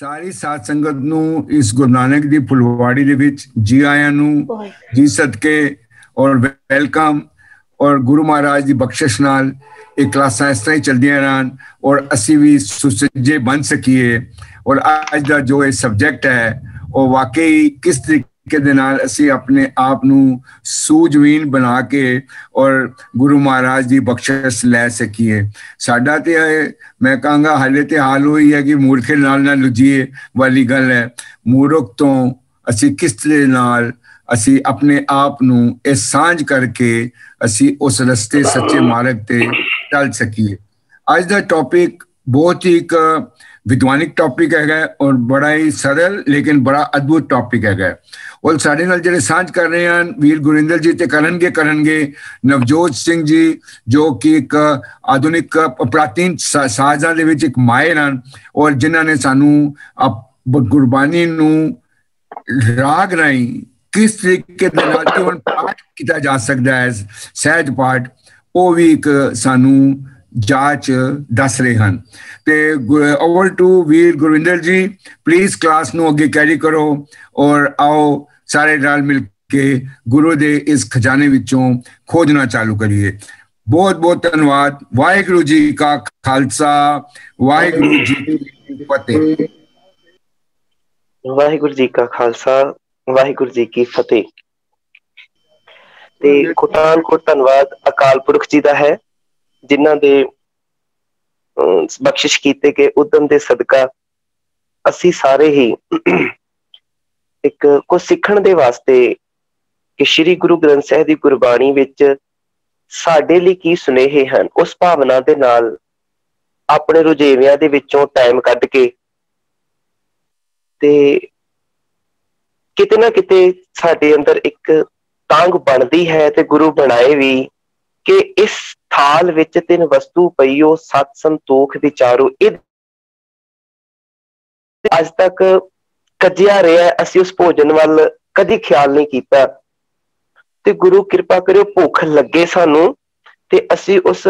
ਸਾਰੀ ਸਾਧ ਸੰਗਤ ਨੂੰ ਇਸ ਗੁਰੂ ਨਾਨਕ ਦੀ ਫੁਲਵਾੜੀ ਦੇ ਵਿੱਚ ਜੀ ਆਇਆਂ ਨੂੰ ਜੀ ਸਦਕੇ ਔਰ ਵੈਲਕਮ। ਔਰ ਗੁਰੂ ਮਹਾਰਾਜ ਦੀ ਬਖਸ਼ਿਸ਼ ਨਾਲ ਇਹ ਕਲਾਸਾਂ ਇਸ ਤਰ੍ਹਾਂ ਹੀ ਚੱਲਦੀਆਂ ਰਹਿਣ ਔਰ ਅਸੀਂ ਵੀ ਸੁਸੱਜੇ ਬਣ ਸਕੀਏ। ਔਰ ਅੱਜ ਦਾ ਜੋ ਇਹ ਸਬਜੈਕਟ ਹੈ ਉਹ ਵਾਕਈ ਕਿਸ ਤਰੀਕੇ ਦੇ ਨਾਲ ਅਸੀਂ ਆਪਣੇ ਆਪ ਨੂੰ ਸੂਝਵਾਨ ਬਣਾ ਕੇ ਔਰ ਗੁਰੂ ਮਹਾਰਾਜ ਦੀ ਬਖਸ਼ਿਸ਼ ਲੈ ਸਕੀਏ। ਸਾਡਾ ਤੇ ਮੈਂ ਕਹਾਂਗਾ ਹਾਲੇ ਤੇ ਹਾਲ ਹੋਈ ਹੈ ਕਿ ਮੂਰਖੇ ਨਾਲ ਨਾ ਲੁੱਝੀਏ ਵਾਲੀ ਗੱਲ ਹੈ। ਮੂਰਖ ਤੋਂ ਅਸੀਂ ਕਿਸ ਤਰ੍ਹਾਂ ਨਾਲ ਅਸੀਂ ਆਪਣੇ ਆਪ ਨੂੰ ਇਹ ਸਾਂਝ ਕਰਕੇ ਅਸੀਂ ਉਸ ਰਸਤੇ ਸੱਚੇ ਮਾਰਗ ਤੇ ਚੱਲ ਸਕੀਏ। ਅੱਜ ਦਾ ਟੌਪਿਕ ਬਹੁਤ ਹੀ ਇੱਕ ਵਿਦਵਾਨਿਕ ਟੌਪਿਕ ਹੈਗਾ ਔਰ ਬੜਾ ਹੀ ਸਰਲ ਲੇਕਿਨ ਬੜਾ ਅਦਭੁਤ ਟੌਪਿਕ ਹੈਗਾ। ਔਰ ਸਾਡੇ ਨਾਲ ਜਿਹੜੇ ਸਾਂਝ ਕਰ ਰਹੇ ਹਨ ਵੀਰ ਗੁਰਿੰਦਰ ਜੀ ਤੇ ਕਰਨਗੇ ਨਵਜੋਤ ਸਿੰਘ ਜੀ ਜੋ ਕਿ ਇੱਕ ਆਧੁਨਿਕ ਪ੍ਰਾਚੀਨ ਸਾਜ਼ਾਂ ਦੇ ਵਿੱਚ ਇੱਕ ਮਾਹਿਰ ਹਨ ਔਰ ਜਿਨ੍ਹਾਂ ਨੇ ਸਾਨੂੰ ਗੁਰਬਾਣੀ ਨੂੰ ਰਾਗ ਰਾਹੀਂ ਕਿਸ ਤਰੀਕੇ ਦੇ ਨਾਲ ਕੇਵਲ ਪਾਠ ਕੀਤਾ ਜਾ ਸਕਦਾ ਹੈ ਸਹਿਜ ਪਾਠ ਉਹ ਵੀ ਇੱਕ ਸਾਨੂੰ ਜਾਂਚ ਦੱਸ ਰਹੇ ਹਨ। ਤੇ ਓਵਰ ਟੂ ਵੀਰ ਗੁਰਵਿੰਦਰ ਜੀ, ਪਲੀਜ਼ ਕਲਾਸ ਨੂੰ ਅੱਗੇ ਕੈਰੀ ਕਰੋ ਔਰ ਆਓ ਸਾਰੇ ਨਾਲ ਮਿਲ ਕੇ ਗੁਰੂ ਦੇ ਇਸ ਖਜ਼ਾਨੇ ਵਿੱਚੋਂ ਖੋਜਣਾ ਚਾਲੂ ਕਰੀਏ। ਬਹੁਤ ਬਹੁਤ ਧੰਨਵਾਦ। ਵਾਹਿਗੁਰੂ ਜੀ ਕਾ ਖਾਲਸਾ, ਵਾਹਿਗੁਰੂ ਜੀ ਕੀ ਫਤਿਹ। ਵਾਹਿਗੁਰੂ ਜੀ ਕਾ ਖਾਲਸਾ, ਵਾਹਿਗੁਰੂ ਜੀ ਕੀ ਫਤਿਹ। ਤੇ ਕੋਟਾਨ ਕੋ ਧੰਨਵਾਦ ਅਕਾਲ ਪੁਰਖ ਜੀ ਦਾ ਹੈ ਜਿਨ੍ਹਾਂ ਦੇ ਬਖਸ਼ਿਸ਼ ਕੀਤੇ ਗਏ ਉਦਮ ਦੇ ਸਦਕਾ ਅਸੀਂ ਸਾਰੇ ਹੀ ਇੱਕ ਕੁਝ ਸਿੱਖਣ ਦੇ ਵਾਸਤੇ ਕਿ ਸ੍ਰੀ ਗੁਰੂ ਗ੍ਰੰਥ ਸਾਹਿਬ ਦੀ ਗੁਰਬਾਣੀ ਵਿੱਚ ਸਾਡੇ ਲਈ ਕੀ ਸੁਨੇਹੇ ਹਨ ਉਸ ਭਾਵਨਾ ਦੇ ਨਾਲ ਆਪਣੇ ਰੁਝੇਵਿਆਂ ਦੇ ਵਿੱਚੋਂ ਟਾਈਮ ਕੱਢ ਕੇ ਤੇ ਕਿਤੇ ਨਾ ਕਿਤੇ ਸਾਡੇ ਅੰਦਰ ਇੱਕ ਤਾਂਘ ਬਣਦੀ ਹੈ ਤੇ ਗੁਰੂ ਬਣਾਏ ਵੀ ਕਿ ਇਸ ਥਾਲ ਵਿੱਚ ਤਿੰਨ ਵਸਤੂ ਪਈਓ ਸਤ ਸੰਤੋਖ ਵਿਚਾਰੋ। ਇਹ ਅੱਜ ਤੱਕ ਕੱਜਿਆ ਰਿਹਾ, ਅਸੀਂ ਉਸ ਭੋਜਨ ਵੱਲ ਕਦੀ ਖਿਆਲ ਨਹੀਂ ਕੀਤਾ ਤੇ ਗੁਰੂ ਕਿਰਪਾ ਕਰਿਓ ਭੁੱਖ ਲੱਗੇ ਸਾਨੂੰ ਤੇ ਅਸੀਂ ਉਸ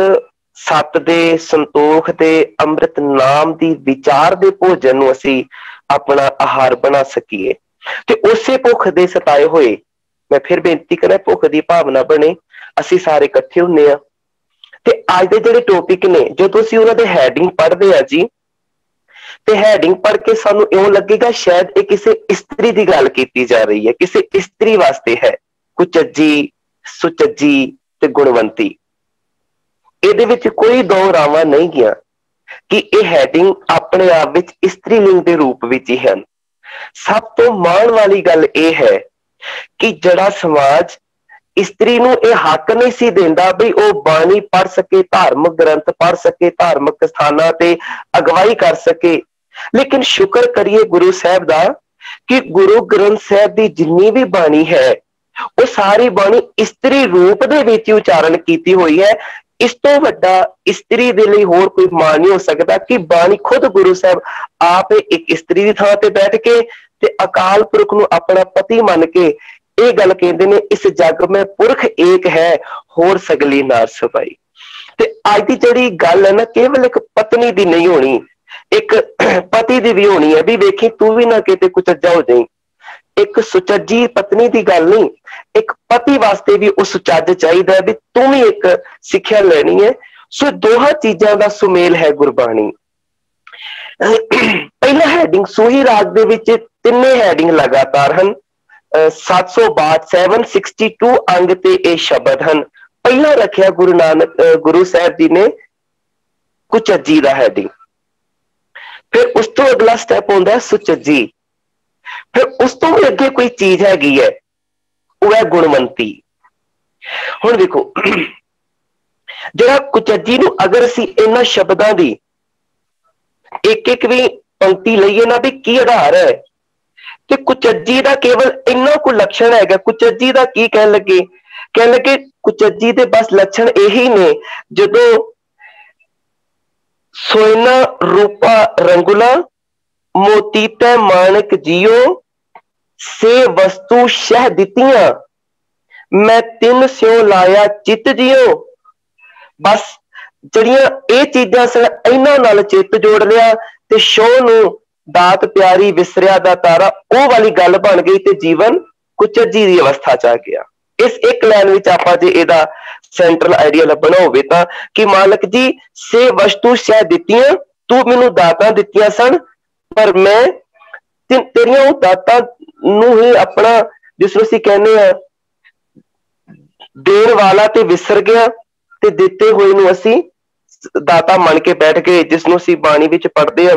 ਸਤ ਦੇ ਸੰਤੋਖ ਦੇ ਅੰਮ੍ਰਿਤ ਨਾਮ ਦੀ ਵਿਚਾਰ ਦੇ ਭੋਜਨ ਨੂੰ ਅਸੀਂ ਆਪਣਾ ਆਹਾਰ ਬਣਾ ਸਕੀਏ। ਤੇ ਉਸੇ ਭੁੱਖ ਦੇ ਸਤਾਏ ਹੋਏ ਮੈਂ ਫਿਰ ਬੇਨਤੀ ਕਰਾਂ ਭੁੱਖ ਦੀ ਭਾਵਨਾ ਬਣੇ, ਅਸੀਂ ਸਾਰੇ ਇਕੱਠੇ ਹੁੰਦੇ ਆ। ਤੇ ਅੱਜ ਦੇ ਜਿਹੜੇ ਟੌਪਿਕ ਨੇ ਜਦੋਂ ਅਸੀਂ ਉਹਨਾਂ ਦੇ ਹੈਡਿੰਗ ਪੜ੍ਹਦੇ ਆ ਜੀ ਤੇ ਹੈਡਿੰਗ ਪੜ੍ਹ ਕੇ ਸਾਨੂੰ ਇਉਂ ਲੱਗੇਗਾ ਸ਼ਾਇਦ ਇਹ ਕਿਸੇ ਇਸਤਰੀ ਦੀ ਗੱਲ ਕੀਤੀ ਜਾ ਰਹੀ ਹੈ, ਕਿਸੇ ਇਸਤਰੀ ਵਾਸਤੇ ਹੈ, ਕੁਚੱਜੀ, ਸੁਚੱਜੀ ਤੇ ਗੁਣਵੰਤੀ। ਇਹਦੇ ਵਿੱਚ ਕੋਈ ਦੋ ਰਾਵਾਂ ਨਹੀਂ ਗਿਆ ਕਿ ਇਹ ਹੈਡਿੰਗ ਆਪਣੇ ਆਪ ਵਿੱਚ ਇਸਤਰੀ ਲਿੰਗ ਦੇ ਰੂਪ ਵਿੱਚ ਹੀ ਹਨ। ਸਭ ਤੋਂ ਮਾਣ ਵਾਲੀ ਗੱਲ ਇਹ ਹੈ ਕਿ ਜਿਹੜਾ ਸਮਾਜ ਇਸਤਰੀ ਨੂੰ ਇਹ ਹੱਕ ਨਹੀਂ ਸੀ ਦਿੰਦਾ ਵੀ ਉਹ ਬਾਣੀ ਪੜ੍ਹ ਸਕੇ, ਧਾਰਮਿਕ ਗ੍ਰੰਥ ਪੜ੍ਹ ਸਕੇ, ਧਾਰਮਿਕ ਸਥਾਨਾਂ ਤੇ ਅਗਵਾਈ ਕਰ ਸਕੇ। ਲੇਕਿਨ ਸ਼ੁਕਰ ਕਰੀਏ ਗੁਰੂ ਸਾਹਿਬ ਦਾ ਕਿ ਗੁਰੂ ਗ੍ਰੰਥ ਸਾਹਿਬ ਦੀ ਜਿੰਨੀ ਵੀ ਬਾਣੀ ਹੈ ਉਹ ਸਾਰੀ ਬਾਣੀ ਇਸਤਰੀ ਰੂਪ ਦੇ ਵਿੱਚ ਉਚਾਰਨ ਕੀਤੀ ਹੋਈ ਹੈ। ਇਸ ਤੋਂ ਵੱਡਾ ਇਸਤਰੀ ਦੇ ਲਈ ਹੋਰ ਕੋਈ ਮਾਣ ਨਹੀਂ ਹੋ ਸਕਦਾ ਕਿ ਬਾਣੀ ਖੁਦ ਗੁਰੂ ਸਾਹਿਬ ਆਪ ਇੱਕ ਇਸਤਰੀ ਦੀ ਥਾਂ ਤੇ ਬੈਠ ਕੇ ਤੇ ਅਕਾਲ ਪੁਰਖ ਨੂੰ ਆਪਣਾ ਪਤੀ ਮੰਨ ਕੇ ਇਹ ਗੱਲ ਕਹਿੰਦੇ ਨੇ ਇਸ ਜੱਗ ਮੈਂ ਪੁਰਖ ਏਕ ਹੈ ਹੋਰ ਸਗਲੀ ਨਾਰ ਸਭਾਈ। ਤੇ ਅੱਜ ਦੀ ਜਿਹੜੀ ਗੱਲ ਹੈ ਨਾ ਕੇਵਲ ਇੱਕ ਪਤਨੀ ਦੀ ਨਹੀਂ ਹੋਣੀ, ਇੱਕ ਪਤੀ ਦੀ ਵੀ ਹੋਣੀ ਹੈ ਵੀ ਵੇਖੀ ਤੂੰ ਵੀ ਨਾ ਕਿਤੇ ਕੁਚੱਜਾ ਹੋ ਜਾਈਂ। ਇੱਕ ਸੁਚੱਜੀ ਪਤਨੀ ਦੀ ਗੱਲ ਨਹੀਂ, ਇੱਕ ਪਤੀ ਵਾਸਤੇ ਵੀ ਉਹ ਸੁਚੱਜ ਚਾਹੀਦਾ ਵੀ ਤੂੰ ਵੀ ਇੱਕ ਸਿੱਖਿਆ ਲੈਣੀ ਹੈ। ਸੋ ਦੋਹਾਂ ਚੀਜ਼ਾਂ ਦਾ ਸੁਮੇਲ ਹੈ ਗੁਰਬਾਣੀ। ਪਹਿਲਾ ਹੈਡਿੰਗ ਸੂਹੀ ਰਾਗ ਦੇ ਵਿੱਚ ਤਿੰਨੇ ਹੈਡਿੰਗ ਲਗਾਤਾਰ ਹਨ। 762 ਅੰਗ ਤੇ ਇਹ ਸ਼ਬਦ ਹਨ। ਪਹਿਲਾਂ ਰੱਖਿਆ ਗੁਰੂ ਸਾਹਿਬ ਜੀ ਨੇ ਕੁਚੱਜੀ ਦਾ ਹੈਡਿੰਗ, ਫਿਰ ਉਸ ਤੋਂ ਅਗਲਾ ਸਟੈਪ ਹੁੰਦਾ ਸੁਚੱਜੀ, ਫਿਰ ਉਸ ਤੋਂ ਵੀ ਅੱਗੇ ਕੋਈ ਚੀਜ਼ ਹੈਗੀ ਹੈ ਉਹ ਹੈ ਗੁਣਵੰਤੀ। ਹੁਣ ਦੇਖੋ ਜਿਹੜਾ ਕੁਚੱਜੀ ਨੂੰ ਅਗਰ ਅਸੀਂ ਇਹਨਾਂ ਸ਼ਬਦਾਂ ਦੀ ਇੱਕ ਇੱਕ ਵੀ ਪੰਕਤੀ ਲਈਏ ਨਾ ਵੀ ਕੀ ਆਧਾਰ ਹੈ ਤੇ ਕੁਚੱਜੀ ਦਾ ਕੇਵਲ ਇੰਨਾ ਕੁ ਲੱਛਣ ਹੈਗਾ। ਕੁਚੱਜੀ ਦਾ ਕੀ ਕਹਿਣ ਲੱਗੇ ਕੁਚੱਜੀ ਦੇ ਬਸ ਲੱਛਣ ਇਹੀ ਨੇ ਜਦੋਂ ਸੋਇਨਾ ਰੂਪਾ ਰੰਗੁਲਾ ਮੋਤੀ ਤੈ ਮਾਣਕ ਜੀਓ ਸੇ ਵਸਤੂ ਸ਼ਹਿ ਦਿੱਤੀਆਂ ਮੈਂ ਤਿੰਨ ਸਿਉ ਲਾਇਆ ਚਿੱਤ ਜੀਓ। ਬਸ ਜਿਹੜੀਆਂ ਇਹ ਚੀਜ਼ਾਂ ਸਨ ਇਹਨਾਂ ਨਾਲ ਚਿੱਤ ਜੋੜ ਲਿਆ ਤੇ ਸ਼ੋਅ ਨੂੰ ਦਾਤ ਪਿਆਰੀ ਵਿਸਰਿਆ ਦਾ ਤਾਰਾ, ਉਹ ਵਾਲੀ ਗੱਲ ਬਣ ਗਈ ਤੇ ਜੀਵਨ ਕੁਚੱਜੀ ਦੀ ਅਵਸਥਾ ਚ ਆ ਗਿਆ। ਇਸ ਇੱਕ ਲਾਈਨ ਵਿੱਚ ਆਪਾਂ ਜੇ ਇਹਦਾ ਸੈਂਟਰਲ ਆਈਡੀਆ ਲੱਭਣਾ ਹੋਵੇ ਤਾਂ ਕਿ ਮਾਲਕ ਜੀ ਸੇ ਵਸਤੂ ਸ਼ੈ ਦਿੱਤੀਆਂ, ਤੂੰ ਮੈਨੂੰ ਦਾਤਾਂ ਦਿੱਤੀਆਂ ਸਨ, ਪਰ ਮੈਂ ਤੇਰੀਆਂ ਉਹ ਦਾਤਾਂ ਨੂੰ ਹੀ ਆਪਣਾ, ਜਿਸ ਨੂੰ ਅਸੀਂ ਕਹਿੰਦੇ ਆ ਦੇਣ ਵਾਲਾ, ਤੇ ਵਿਸਰ ਗਿਆ ਤੇ ਦਿੱਤੇ ਹੋਏ ਨੂੰ ਅਸੀਂ ਦਾਤਾ ਮੰਨ ਕੇ ਬੈਠ ਗਏ, ਜਿਸ ਨੂੰ ਅਸੀਂ ਬਾਣੀ ਵਿੱਚ ਪੜ੍ਹਦੇ ਹਾਂ,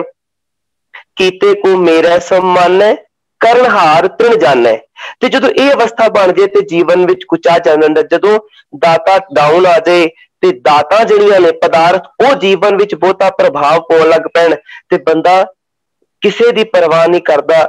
ਕੀਤੇ ਕੋ ਮੇਰਾ ਸਮਾਨੈ ਕਰਨਹਾਰ ਤ੍ਰਿਣ ਜਾਣੈ। ਤੇ ਜਦੋਂ ਇਹ ਅਵਸਥਾ ਬਣ ਜਾਏ ਤੇ ਜੀਵਨ ਵਿੱਚ ਕੁਛ ਆ ਜਾਂਦਾ। ਜਦੋਂ ਦਾਤਾ ਡਾਊਨ ਆ ਜਾਏ ਤੇ ਦਾਤਾਂ ਜਿਹੜੀਆਂ ਨੇ ਪਦਾਰਥ, ਉਹ ਜੀਵਨ ਵਿੱਚ ਬਹੁਤਾ ਪ੍ਰਭਾਵ ਪਾਉਣ ਲੱਗ ਪੈਣ ਤੇ ਬੰਦਾ ਕਿਸੇ ਦੀ ਪਰਵਾਹ ਨਹੀਂ ਕਰਦਾ,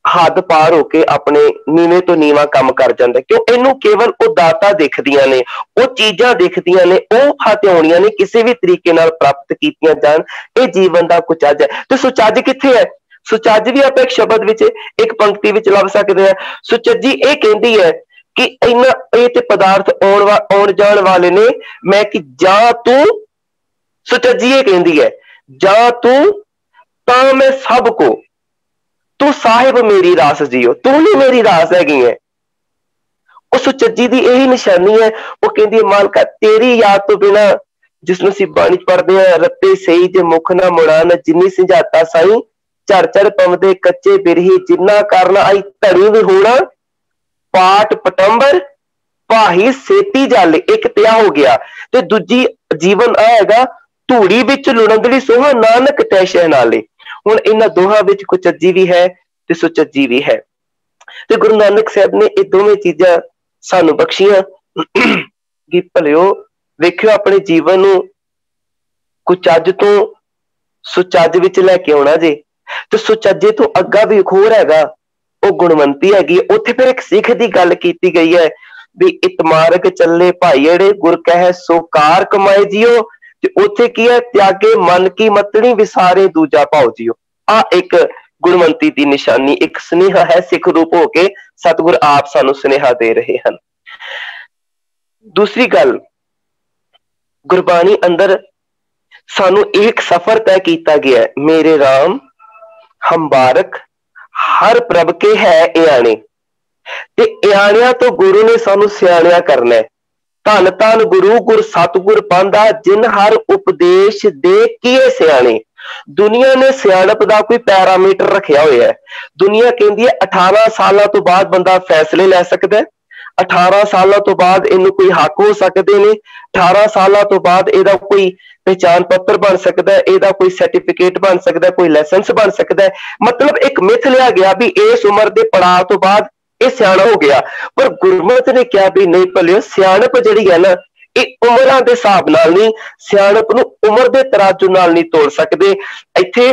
ਹੱਦ ਪਾਰ ਹੋ ਕੇ ਆਪਣੇ ਨੀਵੇਂ ਤੋਂ ਨੀਵਾਂ ਕੰਮ ਕਰ ਜਾਂਦਾ, ਕਿਉਂ ਇਹਨੂੰ ਕੇਵਲ ਉਹ ਦਾਤਾ ਦਿਖਦੀਆਂ ਨੇ, ਉਹ ਚੀਜ਼ਾਂ ਦਿਖਦੀਆਂ ਨੇ, ਉਹ ਹਥਿਆਉਣੀਆਂ ਨੇ, ਕਿਸੇ ਵੀ ਤਰੀਕੇ ਨਾਲ ਪ੍ਰਾਪਤ ਕੀਤੀਆਂ ਜਾਣ। ਇਹ ਜੀਵਨ ਦਾ ਕੁਚੱਜ ਹੈ। ਤੇ ਸੁਚੱਜ ਕਿੱਥੇ ਹੈ? ਸੁਚੱਜ ਵੀ ਆਪਾਂ ਇੱਕ ਸ਼ਬਦ ਵਿੱਚ, ਇੱਕ ਪੰਕਤੀ ਵਿੱਚ ਲੱਭ ਸਕਦੇ ਹਾਂ। ਸੁਚੱਜੀ ਇਹ ਕਹਿੰਦੀ ਹੈ ਕਿ ਇਹ ਤੇ ਪਦਾਰਥ ਆਉਣ ਜਾਣ ਵਾਲੇ ਨੇ, ਮੈਂ ਕਿ ਜਾਂ ਤੂੰ, ਸੁਚੱਜੀ ਇਹ ਕਹਿੰਦੀ ਹੈ ਜਾਂ ਤੂੰ ਤਾਂ ਮੈਂ ਸਭ ਕੋ, ਤੂੰ ਸਾਹਿਬ ਮੇਰੀ ਰਾਸ ਜੀਓ, ਤੂੰ ਹੀ ਮੇਰੀ ਰਾਸ ਹੈਗੀ ਹੈ। ਉਹ ਸੁਚੱਜੀ ਦੀ ਇਹੀ ਨਿਸ਼ਾਨੀ ਹੈ। ਉਹ ਕਹਿੰਦੀ ਹੈ ਮਾਲਕਾ ਤੇਰੀ ਯਾਦ ਤੋਂ ਬਿਨਾਂ, ਜਿਸ ਨੂੰ ਅਸੀਂ ਬਾਣੀ ਪੜ੍ਹਦੇ ਹਾਂ, ਰੱਤੇ ਸਹੀ ਜੇ ਮੁਖ ਨਾ ਮੁੜਾਨ, ਜਿੰਨੀ ਸਿੰਝਾਤਾ ਸਾਈ ਝੜ ਝੜ ਪਵਦੇ ਕੱਚੇ ਬਿਰਹੀ, ਜਿੰਨਾ ਕਾਰਨ ਆਈ ਧੜੀ ਵੀ ਹੋਣਾ ਪਾਟ ਪਟੰਬਰ ਭਾਹੀ ਸੇਤੀ ਜਲ। ਇੱਕ ਤਿਆ ਹੋ ਗਿਆ ਤੇ ਦੂਜੀ ਜੀਵਨ ਆ ਹੈਗਾ ਧੂੜੀ ਵਿੱਚ ਲੁੜੰਗੜੀ ਸੋਹਾ ਨਾਨਕ ਤੈ ਸ਼ਹਿਨਾਲੇ। ਹੁਣ ਇਹਨਾਂ ਦੋਹਾਂ ਵਿੱਚ ਕੁਚੱਜੀ ਵੀ ਹੈ ਤੇ ਸੁਚੱਜੀ ਵੀ ਹੈ। ਤੇ ਗੁਰੂ ਨਾਨਕ ਸਾਹਿਬ ਨੇ ਇਹ ਦੋਵੇਂ ਚੀਜ਼ਾਂ ਸਾਨੂੰ ਬਖਸ਼ੀਆਂ ਕਿ ਭਲਿਓ ਵੇਖਿਓ ਆਪਣੇ ਜੀਵਨ ਨੂੰ ਕੁਚੱਜ ਤੋਂ ਸੁਚੱਜ ਵਿੱਚ ਲੈ ਕੇ ਆਉਣਾ ਜੇ। ਤੇ ਸੁਚੱਜੇ ਤੋਂ ਅੱਗਾ ਵੀ ਇੱਕ ਹੋਰ ਹੈਗਾ, ਉਹ ਗੁਣਵੰਤੀ ਹੈਗੀ। ਉੱਥੇ ਫਿਰ ਇੱਕ ਸਿੱਖ ਦੀ ਗੱਲ ਕੀਤੀ ਗਈ ਹੈ ਵੀ ਇਤਮਾਰਗ ਚੱਲੇ ਭਾਈੜੇ ਗੁਰ ਕਹਿ ਸੋ ਕਾਰ ਕਮਾਏ ਜੀਓ। ਤੇ ਉੱਥੇ ਕੀ ਹੈ? ਤਿਆਗੇ ਮਨ ਕੀ ਮਤਣੀ ਵਿਸਾਰੇ ਦੂਜਾ ਭਾਉ ਜੀਓ। ਆ ਇੱਕ ਗੁਣਵੰਤੀ ਦੀ ਨਿਸ਼ਾਨੀ, ਇੱਕ ਸੁਨੇਹਾ ਹੈ ਸਿੱਖ ਰੂਪ ਹੋ ਕੇ ਸਤਿਗੁਰ ਆਪ ਸਾਨੂੰ ਸੁਨੇਹਾ ਦੇ ਰਹੇ ਹਨ। ਦੂਸਰੀ ਗੱਲ, ਗੁਰਬਾਣੀ ਅੰਦਰ ਸਾਨੂੰ ਇੱਕ ਸਫ਼ਰ ਤੈਅ ਕੀਤਾ ਗਿਆ, ਮੇਰੇ ਰਾਮ ਹੰਬਾਰਕ ਹਰ ਪ੍ਰਭ ਕੇ ਹੈ ਇਆਣੇ। ਤੇ ਇਆਣਿਆਂ ਤੋਂ ਗੁਰੂ ਨੇ ਸਾਨੂੰ ਸਿਆਣਿਆ ਕਰਨਾ ਹੈ। ਧੰਨ ਧੰਨ ਗੁਰੂ ਗੁਰ ਸਤਿਗੁਰ ਪਾਂਦਾ, ਜਿਨ ਹਰ ਉਪਦੇਸ਼ ਦੇ ਕੀਏ ਸਿਆਣੇ। ਦੁਨੀਆ ਨੇ ਸਿਆਣਪ ਦਾ ਕੋਈ ਪੈਰਾਮੀਟਰ ਰੱਖਿਆ ਹੋਇਆ ਹੈ। ਦੁਨੀਆ ਕਹਿੰਦੀ ਹੈ 18 ਸਾਲਾਂ ਤੋਂ ਬਾਅਦ ਬੰਦਾ ਫੈਸਲੇ ਲੈ ਸਕਦਾ ਹੈ, 18 ਸਾਲਾਂ ਤੋਂ ਬਾਅਦ ਇਹਨੂੰ ਕੋਈ ਹੱਕ ਹੋ ਸਕਦੇ ਨੇ, 18 ਸਾਲਾਂ ਤੋਂ ਬਾਅਦ ਇਹਦਾ ਕੋਈ ਪਹਿਚਾਣ ਪੱਤਰ ਬਣ ਸਕਦਾ ਹੈ, ਇਹਦਾ ਕੋਈ ਸਰਟੀਫਿਕੇਟ ਬਣ ਸਕਦਾ, ਕੋਈ ਲਾਇਸੈਂਸ ਬਣ ਸਕਦਾ ਹੈ। ਮਤਲਬ ਇੱਕ ਮਿੱਥ ਲਿਆ ਗਿਆ ਵੀ ਇਸ ਉਮਰ ਦੇ ਪੜਾਅ ਤੋਂ ਬਾਅਦ ਇਹ ਸਿਆਣਾ ਹੋ ਗਿਆ। ਪਰ ਗੁਰਮਤਿ ਨੇ ਕਿਹਾ ਵੀ ਨਹੀਂ ਭਲਿਓ, ਸਿਆਣਪ ਜਿਹੜੀ ਹੈ ਨਾ, ਇਹ ਉਮਰਾਂ ਦੇ ਹਿਸਾਬ ਨਾਲ ਨਹੀਂ, ਸਿਆਣਪ ਨੂੰ ਉਮਰ ਦੇ ਤਰਾਜੂ ਨਾਲ ਨਹੀਂ ਤੋਲ ਸਕਦੇ। ਇੱਥੇ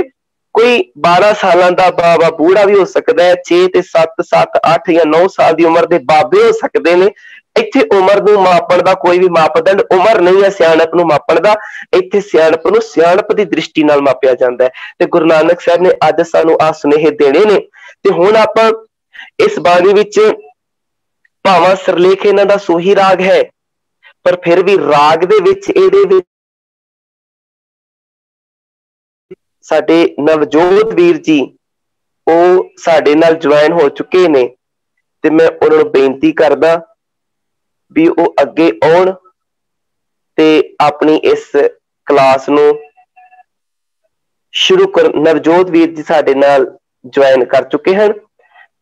ਕੋਈ 12 ਸਾਲਾਂ ਦਾ ਬਾਬਾ ਬੂੜਾ ਵੀ ਹੋ ਸਕਦਾ ਹੈ, 6 ਤੇ 7, 7, 8 ਜਾਂ 9 ਸਾਲ ਦੀ ਉਮਰ ਦੇ ਬਾਬੇ ਹੋ ਸਕਦੇ ਨੇ। ਇੱਥੇ ਉਮਰ ਨੂੰ ਮਾਪਣ ਦਾ ਕੋਈ ਵੀ ਮਾਪਦੰਡ ਉਮਰ ਨਹੀਂ ਹੈ ਸਿਆਣਪ ਨੂੰ ਮਾਪਣ ਦਾ। ਇੱਥੇ ਸਿਆਣਪ ਨੂੰ ਸਿਆਣਪ ਦੀ ਦ੍ਰਿਸ਼ਟੀ ਨਾਲ ਮਾਪਿਆ ਜਾਂਦਾ ਹੈ। ਤੇ ਗੁਰੂ ਨਾਨਕ ਸਾਹਿਬ ਨੇ ਅੱਜ ਸਾਨੂੰ ਆ ਸੁਨੇਹੇ ਦੇਣੇ ਨੇ। ਤੇ ਹੁਣ ਆਪਾਂ ਇਸ ਬਾਣੀ ਵਿੱਚ ਭਾਵਾਂ ਸਿਰਲੇਖ ਇਹਨਾਂ ਦਾ ਸੋਹੀ ਰਾਗ ਹੈ, ਪਰ ਫਿਰ ਵੀ ਰਾਗ ਦੇ ਵਿੱਚ ਇਹਦੇ ਵਿੱਚ ਸਾਡੇ ਨਵਜੋਤ ਵੀਰ ਜੀ ਉਹ ਸਾਡੇ ਨਾਲ ਜੁਆਇਨ ਹੋ ਚੁੱਕੇ ਨੇ। ਤੇ ਮੈਂ ਉਹਨਾਂ ਨੂੰ ਬੇਨਤੀ ਕਰਦਾ ਵੀ ਉਹ ਅੱਗੇ ਆਉਣ ਤੇ ਆਪਣੀ ਇਸ ਕਲਾਸ ਨੂੰ ਸ਼ੁਰੂ ਕਰ। ਨਵਜੋਤ ਵੀਰ ਜੀ ਸਾਡੇ ਨਾਲ ਜੁਆਇਨ ਕਰ ਚੁੱਕੇ ਹਨ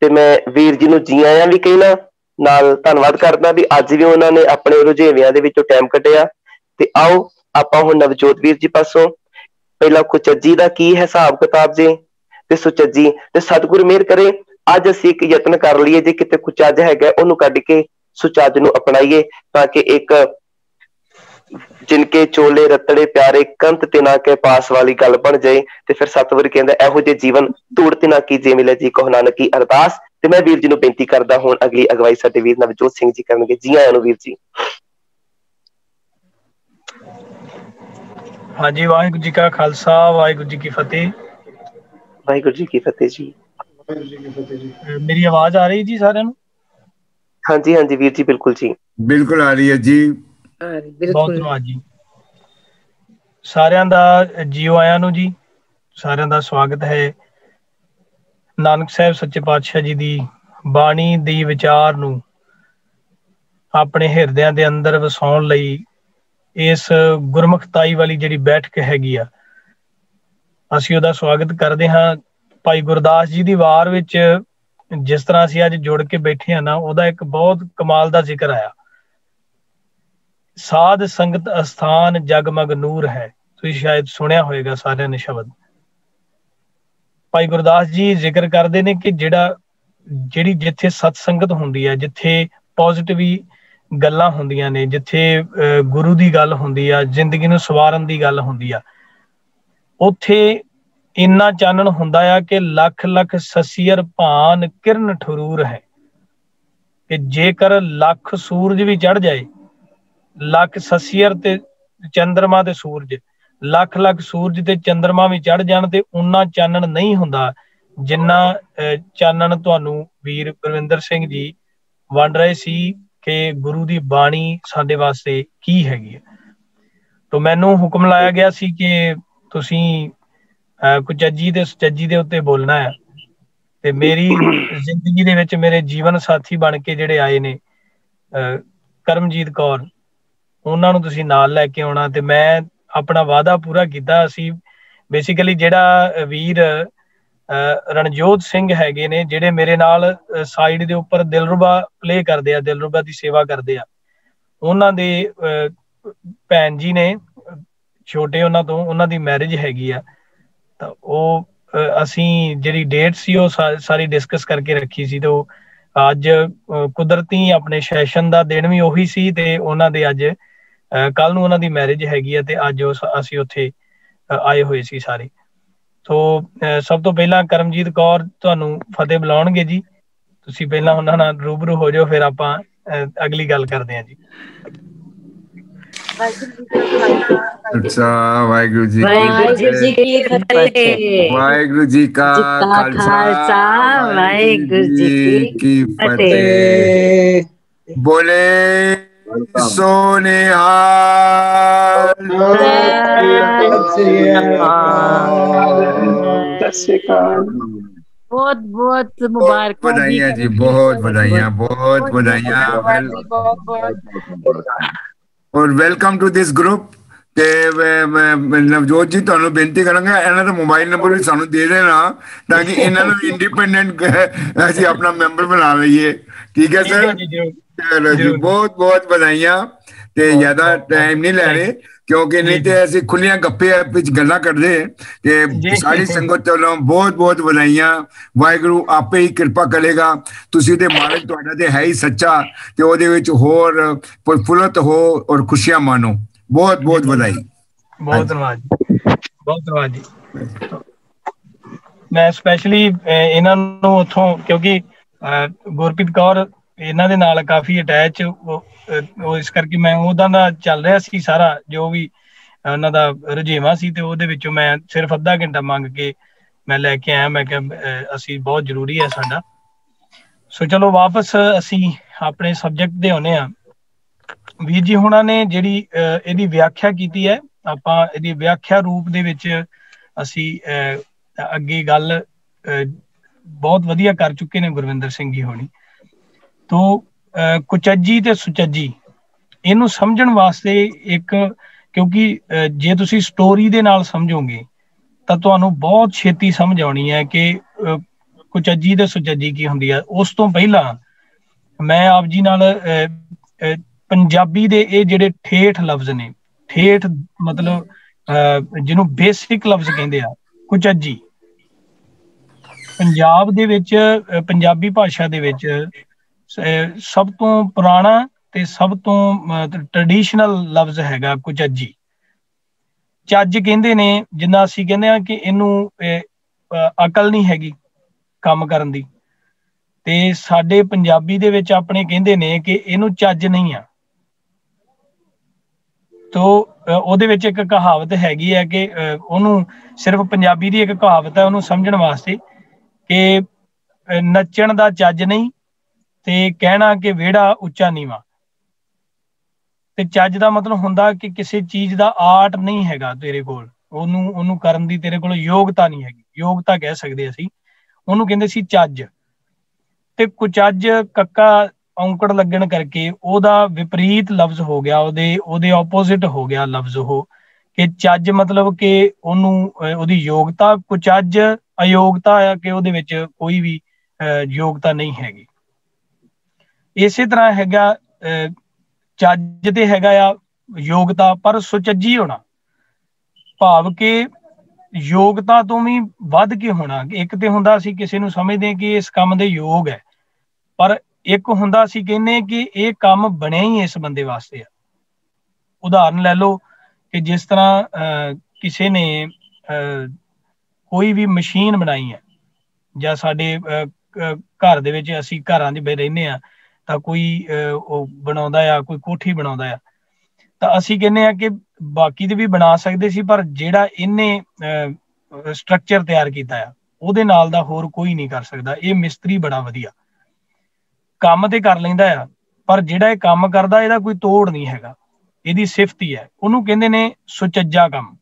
ਤੇ ਮੈਂ ਵੀਰ ਜੀ ਨੂੰ ਜੀ ਆਇਆਂ ਵੀ ਕਹਿਣਾ, ਨਾਲ ਧੰਨਵਾਦ ਕਰਦਾ ਵੀ ਅੱਜ ਵੀ ਉਹਨਾਂ ਨੇ ਆਪਣੇ ਰੁਝੇਵਿਆਂ ਦੇ ਵਿੱਚੋਂ ਟਾਈਮ ਕੱਢਿਆ। ਤੇ ਆਓ ਆਪਾਂ ਹੁਣ ਨਵਜੋਤ ਵੀਰ ਜੀ ਪਾਸੋਂ ਪਹਿਲਾਂ ਕੁਚੱਜੀ ਦਾ ਕੀ ਹਿਸਾਬ ਕਿਤਾਬ ਜੇ ਤੇ ਸੁਚੱਜੀ, ਤੇ ਸਤਿਗੁਰ ਮਿਹਰ ਕਰੇ ਅੱਜ ਅਸੀਂ ਇੱਕ ਯਤਨ ਕਰ ਲਈਏ ਜੇ ਕਿਤੇ ਕੁਚੱਜ ਹੈਗਾ ਉਹਨੂੰ ਕੱਢ ਕੇ ਸੁਚੱਜ ਨੂੰ ਅਪਣਾਈਏ, ਤਾਂ ਕਿ ਇੱਕ ਜਿਨਕੇ ਚੋਲੇ ਰਤੜੇ ਪਿਆਰੇ ਕੰਤ ਤਿਨਾ ਕੇ ਪਾਸ ਵਾਲੀ ਗੱਲ ਬਣ ਜਾਏ। ਤੇ ਫਿਰ ਸਤਿਗੁਰ ਕਹਿੰਦਾ ਇਹੋ ਜਿਹੇ ਜੀਵਨ ਧੂੜ ਤਿਨਾ ਕੀਜੇ ਮਿਲੇ ਜੀ ਕਹੋ ਨਾਨਕੀ ਅਰਦਾਸ। ਤੇ ਮੈਂ ਵੀਰ ਜੀ ਨੂੰ ਬੇਨਤੀ ਕਰਦਾ ਹੁਣ ਅਗਲੀ ਅਗਵਾਈ ਸਾਡੇ ਵੀਰ ਨਵਜੋਤ ਸਿੰਘ ਜੀ ਕਰਨਗੇ। ਜੀ ਆਇਆਂ ਨੂੰ ਵੀਰ ਜੀ। ਹਾਂਜੀ, ਵਾਹਿਗੁਰੂ ਜੀ ਕਾ ਖਾਲਸਾ, ਵਾਹਿਗੁਰੂ ਜੀ ਕੀ ਫਤਿਹ। ਵਾਹਿਗੁਰੂ ਜੀ ਕੀ ਫਤਿਹ ਜੀ। ਮੇਰੀ ਆਵਾਜ਼ ਆ ਰਹੀ ਜੀ ਸਾਰਿਆਂ ਨੂੰ? ਹਾਂਜੀ ਹਾਂਜੀ ਵੀਰ ਜੀ, ਬਿਲਕੁਲ ਜੀ, ਬਿਲਕੁਲ ਆ ਰਹੀ ਹੈ ਜੀ। ਬਹੁਤ ਧੰਨਵਾਦ ਜੀ। ਸਾਰਿਆਂ ਦਾ ਜੀਓ ਆਇਆਂ ਨੂੰ ਜੀ, ਸਾਰਿਆਂ ਦਾ ਸਵਾਗਤ ਹੈ ਨਾਨਕ ਸਾਹਿਬ ਸੱਚੇ ਪਾਤਸ਼ਾਹ ਜੀ ਦੀ ਬਾਣੀ ਦੀ ਵਿਚਾਰ ਨੂੰ ਆਪਣੇ ਹਿਰਦਿਆਂ ਦੇ ਅੰਦਰ ਵਸਾਉਣ ਲਈ ਇਸ ਗੁਰਮੁਖਤਾਈ ਵਾਲੀ ਜਿਹੜੀ ਬੈਠਕ ਹੈਗੀ ਆ, ਅਸੀਂ ਉਹਦਾ ਸਵਾਗਤ ਕਰਦੇ ਹਾਂ। ਭਾਈ ਗੁਰਦਾਸ ਜੀ ਦੀ ਵਾਰ ਵਿੱਚ ਜਿਸ ਤਰ੍ਹਾਂ ਅਸੀਂ ਅੱਜ ਜੁੜ ਕੇ ਬੈਠੇ ਹਾਂ ਨਾ, ਉਹਦਾ ਇੱਕ ਬਹੁਤ ਕਮਾਲ ਦਾ ਜ਼ਿਕਰ ਆਇਆ। ਸਾਧ ਸੰਗਤ ਅਸਥਾਨ ਜਗਮਗ ਨੂਰ ਹੈ, ਤੁਸੀਂ ਸ਼ਾਇਦ ਸੁਣਿਆ ਹੋਵੇਗਾ ਸਾਰਿਆਂ ਨੇ ਸ਼ਬਦ। ਭਾਈ ਗੁਰਦਾਸ ਜੀ ਜ਼ਿਕਰ ਕਰਦੇ ਨੇ ਕਿ ਜਿਹੜੀ ਜਿੱਥੇ ਸਤ ਸੰਗਤ ਹੁੰਦੀ ਹੈ, ਜਿੱਥੇ ਪੋਜ਼ਿਟਿਵ ਗੱਲਾਂ ਹੁੰਦੀਆਂ ਨੇ, ਜਿੱਥੇ ਗੁਰੂ ਦੀ ਗੱਲ ਹੁੰਦੀ ਆ, ਜ਼ਿੰਦਗੀ ਨੂੰ ਸਵਾਰਨ ਦੀ ਗੱਲ ਹੁੰਦੀ ਆ, ਉੱਥੇ ਇੰਨਾ ਚਾਨਣ ਹੁੰਦਾ ਆ ਕਿ ਲੱਖ ਲੱਖ ਸਸੀਅਰ ਭਾਨ ਕਿਰਨ ਠਰੂਰ ਹੈ, ਕਿ ਜੇਕਰ ਲੱਖ ਸੂਰਜ ਵੀ ਚੜ ਜਾਏ, ਲੱਖ ਸਸੀਅਰ ਤੇ ਚੰਦਰਮਾ ਤੇ ਸੂਰਜ, ਲੱਖ ਲੱਖ ਸੂਰਜ ਤੇ ਚੰਦਰਮਾ ਵੀ ਚੜ ਜਾਣ ਤੇ ਉਨਾ ਚਾਨਣ ਨਹੀਂ ਹੁੰਦਾ ਜਿੰਨਾ ਚਾਨਣ ਤੁਹਾਨੂੰ ਵੀਰ ਗੁਰਵਿੰਦਰ ਸਿੰਘ ਜੀ ਵੰਡ ਰਹੇ ਸੀ ਕਿ ਗੁਰੂ ਦੀ ਬਾਣੀ ਸਾਡੇ ਵਾਸਤੇ ਕੀ ਹੈਗੀ ਹੈ। ਤਾਂ ਮੈਨੂੰ ਹੁਕਮ ਲਾਇਆ ਗਿਆ ਸੀ ਕਿ ਤੁਸੀਂ ਕੁਚੱਜੀ ਤੇ ਸੁਚੱਜੀ ਦੇ ਉੱਤੇ ਬੋਲਣਾ ਹੈ, ਤੇ ਮੇਰੀ ਜ਼ਿੰਦਗੀ ਦੇ ਵਿੱਚ ਮੇਰੇ ਜੀਵਨ ਸਾਥੀ ਬਣ ਕੇ ਜਿਹੜੇ ਆਏ ਨੇ ਕਰਮਜੀਤ ਕੌਰ, ਉਹਨਾਂ ਨੂੰ ਤੁਸੀਂ ਨਾਲ ਲੈ ਕੇ ਆਉਣਾ। ਤੇ ਮੈਂ ਆਪਣਾ ਵਾਅਦਾ ਪੂਰਾ ਕੀਤਾ। ਅਸੀਂ ਬੇਸਿਕਲੀ ਜਿਹੜਾ ਵੀਰ ਰਣਜੋਤ ਸਿੰਘ ਹੈਗੇ ਨੇ, ਜਿਹੜੇ ਮੇਰੇ ਨਾਲ ਸਾਈਡ ਦੇ ਉੱਪਰ ਦਿਲਰੁਬਾ ਪਲੇ ਕਰਦੇ ਆ, ਦਿਲਰੁਬਾ ਦੀ ਸੇਵਾ ਕਰਦੇ ਆ, ਉਹਨਾਂ ਦੇ ਭੈਣ ਜੀ ਨੇ ਛੋਟੇ, ਉਹਨਾਂ ਤੋਂ ਉਹਨਾਂ ਦੀ ਮੈਰਿਜ ਹੈਗੀ ਆ। ਤਾਂ ਉਹ ਅਸੀਂ ਜਿਹੜੀ ਡੇਟ ਸੀ ਉਹ ਸਾਰੀ ਡਿਸਕਸ ਕਰਕੇ ਰੱਖੀ ਸੀ। ਤੇ ਉਹ ਅੱਜ ਕੁਦਰਤੀ ਆਪਣੇ ਸੈਸ਼ਨ ਦਾ ਦਿਨ ਵੀ ਉਹੀ ਸੀ, ਤੇ ਉਹਨਾਂ ਦੇ ਅੱਜ ਕੱਲ ਨੂੰ ਉਹਨਾਂ ਦੀ ਮੈਰਿਜ ਹੈਗੀ ਆ, ਤੇ ਅੱਜ ਅਸੀਂ ਉੱਥੇ ਆਏ ਹੋਏ ਸੀ ਸਾਰੇ। ਸੋ ਸਭ ਤੋਂ ਪਹਿਲਾਂ ਕਰਮਜੀਤ ਕੌਰ ਤੁਹਾਨੂੰ ਫਤਿਹ ਬੁਲਾਉਣਗੇ ਜੀ, ਤੁਸੀਂ ਪਹਿਲਾਂ ਉਹਨਾਂ ਨਾਲ ਰੂਬਰੂ ਹੋ ਜਾਓ, ਫਿਰ ਆਪਾਂ ਅਗਲੀ ਗੱਲ ਕਰਦੇ ਹਾਂ ਜੀ। अच्छा, वाहिगुरु जी की फतेह। वाहिगुरु जी का खालसा, वाहिगुरु जी की फतेह। बोले सोनिहाल। बहुत बहुत मुबारक बधाइयाँ जी, बहुत बधाइयाँ, बहुत बधाइयाँ और वेलकम टू दिस ग्रुप। ਤੇ ਨਵਜੋਤ ਜੀ ਤੁਹਾਨੂੰ ਬੇਨਤੀ ਕਰਾਂਗਾ, ਇਹਨਾਂ ਦਾ ਮੋਬਾਈਲ ਨੰਬਰ ਵੀ ਸਾਨੂੰ ਦੇ ਦੇਣਾ ਤਾਂ ਕਿ ਇਹਨਾਂ ਨੂੰ ਇੰਡੀਪੈਂਡੈਂਟ ਅਸੀਂ ਆਪਣਾ ਮੈਂਬਰ ਬਣਾ ਲਈਏ। ਠੀਕ ਹੈ ਸਰ, ਚਲੋ ਜੀ, ਬਹੁਤ ਬਹੁਤ ਵਧਾਈਆਂ। ਤੇ ਜ਼ਿਆਦਾ ਟਾਈਮ ਨਹੀਂ ਲੈ ਰਹੇ ਕਿਉਂਕਿ ਨਹੀਂ ਤੇ ਅਸੀਂ ਖੁੱਲੀਆਂ ਗੱਪੇ ਵਿੱਚ ਗੱਲਾਂ ਕਰਦੇ। ਤੇ ਸਾਰੀ ਸੰਗਤ ਵੱਲੋਂ ਬਹੁਤ ਬਹੁਤ ਵਧਾਈਆਂ। ਵਾਹਿਗੁਰੂ ਆਪੇ ਹੀ ਕਿਰਪਾ ਕਰੇਗਾ। ਤੁਸੀਂ ਤੇ ਮਾਲਕ ਤੁਹਾਡਾ ਤੇ ਹੈ ਹੀ ਸੱਚਾ, ਤੇ ਉਹਦੇ ਵਿੱਚ ਹੋਰ ਪ੍ਰਫੁੱਲਤ ਹੋ ਔਰ ਖੁਸ਼ੀਆਂ ਮਾਣੋ। ਬਹੁਤ ਬਹੁਤ ਵਧਾਈ। ਬਹੁਤ ਧੰਨਵਾਦ ਜੀ, ਬਹੁਤ ਧੰਨਵਾਦ ਜੀ। ਮੈਂ ਸਪੈਸ਼ਲੀ ਇਹਨਾਂ ਨੂੰ ਉੱਥੋਂ, ਕਿਉਂਕਿ ਗੁਰਪ੍ਰੀਤ ਕੌਰ ਇਹਨਾਂ ਦੇ ਨਾਲ ਕਾਫੀ ਅਟੈਚ, ਉਹ ਇਸ ਕਰਕੇ ਮੈਂ ਉਹਦਾ ਦਾ ਚੱਲ ਰਿਹਾ ਸੀ ਸਾਰਾ ਜੋ ਵੀ ਉਹਨਾਂ ਦਾ ਰੁਝੇਵਾਂ ਸੀ, ਤੇ ਉਹਦੇ ਵਿੱਚੋਂ ਮੈਂ ਸਿਰਫ ਅੱਧਾ ਘੰਟਾ ਮੰਗ ਕੇ ਮੈਂ ਲੈ ਕੇ ਆਇਆ। ਮੈਂ ਕਿਹਾ ਅਸੀਂ ਬਹੁਤ ਜ਼ਰੂਰੀ ਹੈ ਸਾਡਾ। ਸੋ ਚਲੋ ਵਾਪਸ ਅਸੀਂ ਆਪਣੇ ਸਬਜੈਕਟ ਦੇ ਆਉਂਦੇ ਹਾਂ। ਵੀਰ ਜੀ ਹੁਣਾਂ ਨੇ ਜਿਹੜੀ ਇਹਦੀ ਵਿਆਖਿਆ ਕੀਤੀ ਹੈ, ਆਪਾਂ ਇਹਦੀ ਵਿਆਖਿਆ ਰੂਪ ਦੇ ਵਿੱਚ ਅਸੀਂ ਅੱਗੇ ਗੱਲ ਬਹੁਤ ਵਧੀਆ ਕਰ ਚੁੱਕੇ ਨੇ ਗੁਰਵਿੰਦਰ ਸਿੰਘ ਜੀ ਹੋਣੀ। ਤੋ ਕੁਚੱਜੀ ਤੇ ਸੁਚੱਜੀ ਇਹਨੂੰ ਸਮਝਣ ਵਾਸਤੇ ਇੱਕ, ਕਿਉਂਕਿ ਜੇ ਤੁਸੀਂ ਸਟੋਰੀ ਦੇ ਨਾਲ ਸਮਝੋਗੇ ਤਾਂ ਤੁਹਾਨੂੰ ਬਹੁਤ ਛੇਤੀ ਸਮਝ ਆਉਣੀ ਹੈ ਕਿ ਕੁਚੱਜੀ ਤੇ ਸੁਚੱਜੀ ਕੀ ਹੁੰਦੀ ਹੈ। ਉਸ ਤੋਂ ਪਹਿਲਾਂ ਮੈਂ ਆਪ ਜੀ ਨਾਲ ਪੰਜਾਬੀ ਦੇ ਇਹ ਜਿਹੜੇ ਠੇਠ ਲਫ਼ਜ਼ ਨੇ, ਠੇਠ ਮਤਲਬ ਜਿਹਨੂੰ ਬੇਸਿਕ ਲਫ਼ਜ਼ ਕਹਿੰਦੇ ਆ, ਕੁਚੱਜੀ ਪੰਜਾਬ ਦੇ ਵਿੱਚ, ਪੰਜਾਬੀ ਭਾਸ਼ਾ ਦੇ ਵਿੱਚ ਸਭ ਤੋਂ ਪੁਰਾਣਾ ਤੇ ਸਭ ਤੋਂ ਟ੍ਰੈਡੀਸ਼ਨਲ ਲਫ਼ਜ਼ ਹੈਗਾ ਕੁਚੱਜੀ। ਚੱਜ ਕਹਿੰਦੇ ਨੇ, ਜਿੰਨਾ ਅਸੀਂ ਕਹਿੰਦੇ ਆ ਕਿ ਇਹਨੂੰ ਅਕਲ ਨਹੀਂ ਹੈਗੀ ਕੰਮ ਕਰਨ ਦੀ, ਤੇ ਸਾਡੇ ਪੰਜਾਬੀ ਦੇ ਵਿੱਚ ਆਪਣੇ ਕਹਿੰਦੇ ਨੇ ਕਿ ਇਹਨੂੰ ਚੱਜ ਨਹੀਂ ਆ। ਤੋ ਉਹਦੇ ਵਿੱਚ ਇੱਕ ਕਹਾਵਤ ਹੈਗੀ ਹੈ ਕਿ ਉਹਨੂੰ ਸਿਰਫ ਪੰਜਾਬੀ ਦੀ ਇੱਕ ਕਹਾਵਤ ਹੈ, ਉਹਨੂੰ ਸਮਝਣ ਵਾਸਤੇ ਕਿ ਨੱਚਣ ਦਾ ਚੱਜ ਨਹੀਂ ਤੇ ਕਹਿਣਾ ਕਿ ਵਿਹੜਾ ਉੱਚਾ ਨੀਵਾਂ। ਤੇ ਚੱਜ ਦਾ ਮਤਲਬ ਹੁੰਦਾ ਕਿ ਕਿਸੇ ਚੀਜ਼ ਦਾ ਆਰਟ ਨਹੀਂ ਹੈਗਾ ਤੇਰੇ ਕੋਲ, ਉਹਨੂੰ ਕਰਨ ਦੀ ਤੇਰੇ ਕੋਲ ਯੋਗਤਾ ਨਹੀਂ ਹੈਗੀ, ਯੋਗਤਾ ਕਹਿ ਸਕਦੇ ਅਸੀਂ। ਉਹਨੂੰ ਕਹਿੰਦੇ ਸੀ ਚੱਜ। ਤੇ ਕੁਚੱਜ ਕੱਕਾ ਔਂਕੜ ਲੱਗਣ ਕਰਕੇ ਉਹਦਾ ਵਿਪਰੀਤ ਲਫ਼ਜ਼ ਹੋ ਗਿਆ, ਉਹਦੇ ਆਪੋਜ਼ਿਟ ਹੋ ਗਿਆ ਲਫ਼ਜ਼ ਉਹ, ਕਿ ਚੱਜ ਮਤਲਬ ਕਿ ਉਹਨੂੰ ਉਹਦੀ ਯੋਗਤਾ, ਕੁਚੱਜ ਅਯੋਗਤਾ ਆ ਕਿ ਉਹਦੇ ਵਿੱਚ ਕੋਈ ਵੀ ਯੋਗਤਾ ਨਹੀਂ ਹੈਗੀ। ਇਸੇ ਤਰ੍ਹਾਂ ਹੈਗਾ ਚੱਜ ਤੇ ਹੈਗਾ ਆ ਯੋਗਤਾ, ਪਰ ਸੁਚੱਜੀ ਹੋਣਾ ਭਾਵ ਕਿ ਯੋਗਤਾ ਤੋਂ ਵੀ ਵੱਧ ਕੇ ਹੋਣਾ। ਇੱਕ ਤੇ ਹੁੰਦਾ ਅਸੀਂ ਕਿਸੇ ਨੂੰ ਸਮਝਦੇ ਕਿ ਇਸ ਕੰਮ ਦੇ ਯੋਗ ਹੈ, ਪਰ ਇੱਕ ਹੁੰਦਾ ਅਸੀਂ ਕਹਿੰਦੇ ਕਿ ਇਹ ਕੰਮ ਬਣਿਆ ਹੀ ਇਸ ਬੰਦੇ ਵਾਸਤੇ ਆ। ਉਦਾਹਰਨ ਲੈ ਲਓ ਕਿ ਜਿਸ ਤਰ੍ਹਾਂ ਕਿਸੇ ਨੇ ਕੋਈ ਵੀ ਮਸ਼ੀਨ ਬਣਾਈ ਹੈ, ਜਾਂ ਸਾਡੇ ਘਰ ਦੇ ਵਿੱਚ ਅਸੀਂ ਘਰਾਂ 'ਚ ਰਹਿੰਦੇ ਹਾਂ ਤਾਂ ਕੋਈ ਉਹ ਬਣਾਉਂਦਾ ਆ, ਕੋਈ ਕੋਠੀ ਬਣਾਉਂਦਾ ਆ, ਤਾਂ ਅਸੀਂ ਕਹਿੰਦੇ ਆ ਕਿ ਬਾਕੀ ਦੇ ਵੀ ਬਣਾ ਸਕਦੇ ਸੀ, ਪਰ ਜਿਹੜਾ ਇਹਨੇ ਸਟਰਕਚਰ ਤਿਆਰ ਕੀਤਾ ਆ ਉਹਦੇ ਨਾਲ ਦਾ ਹੋਰ ਕੋਈ ਨਹੀਂ ਕਰ ਸਕਦਾ। ਇਹ ਮਿਸਤਰੀ ਬੜਾ ਵਧੀਆ ਕੰਮ ਤੇ ਕਰ ਲੈਂਦਾ ਆ, ਪਰ ਜਿਹੜਾ ਇਹ ਕੰਮ ਕਰਦਾ ਇਹਦਾ ਕੋਈ ਤੋੜ ਨਹੀਂ ਹੈਗਾ, ਇਹਦੀ ਸਿਫਤ ਹੀ ਹੈ। ਉਹਨੂੰ ਕਹਿੰਦੇ ਨੇ ਸੁਚੱਜਾ ਕੰਮ।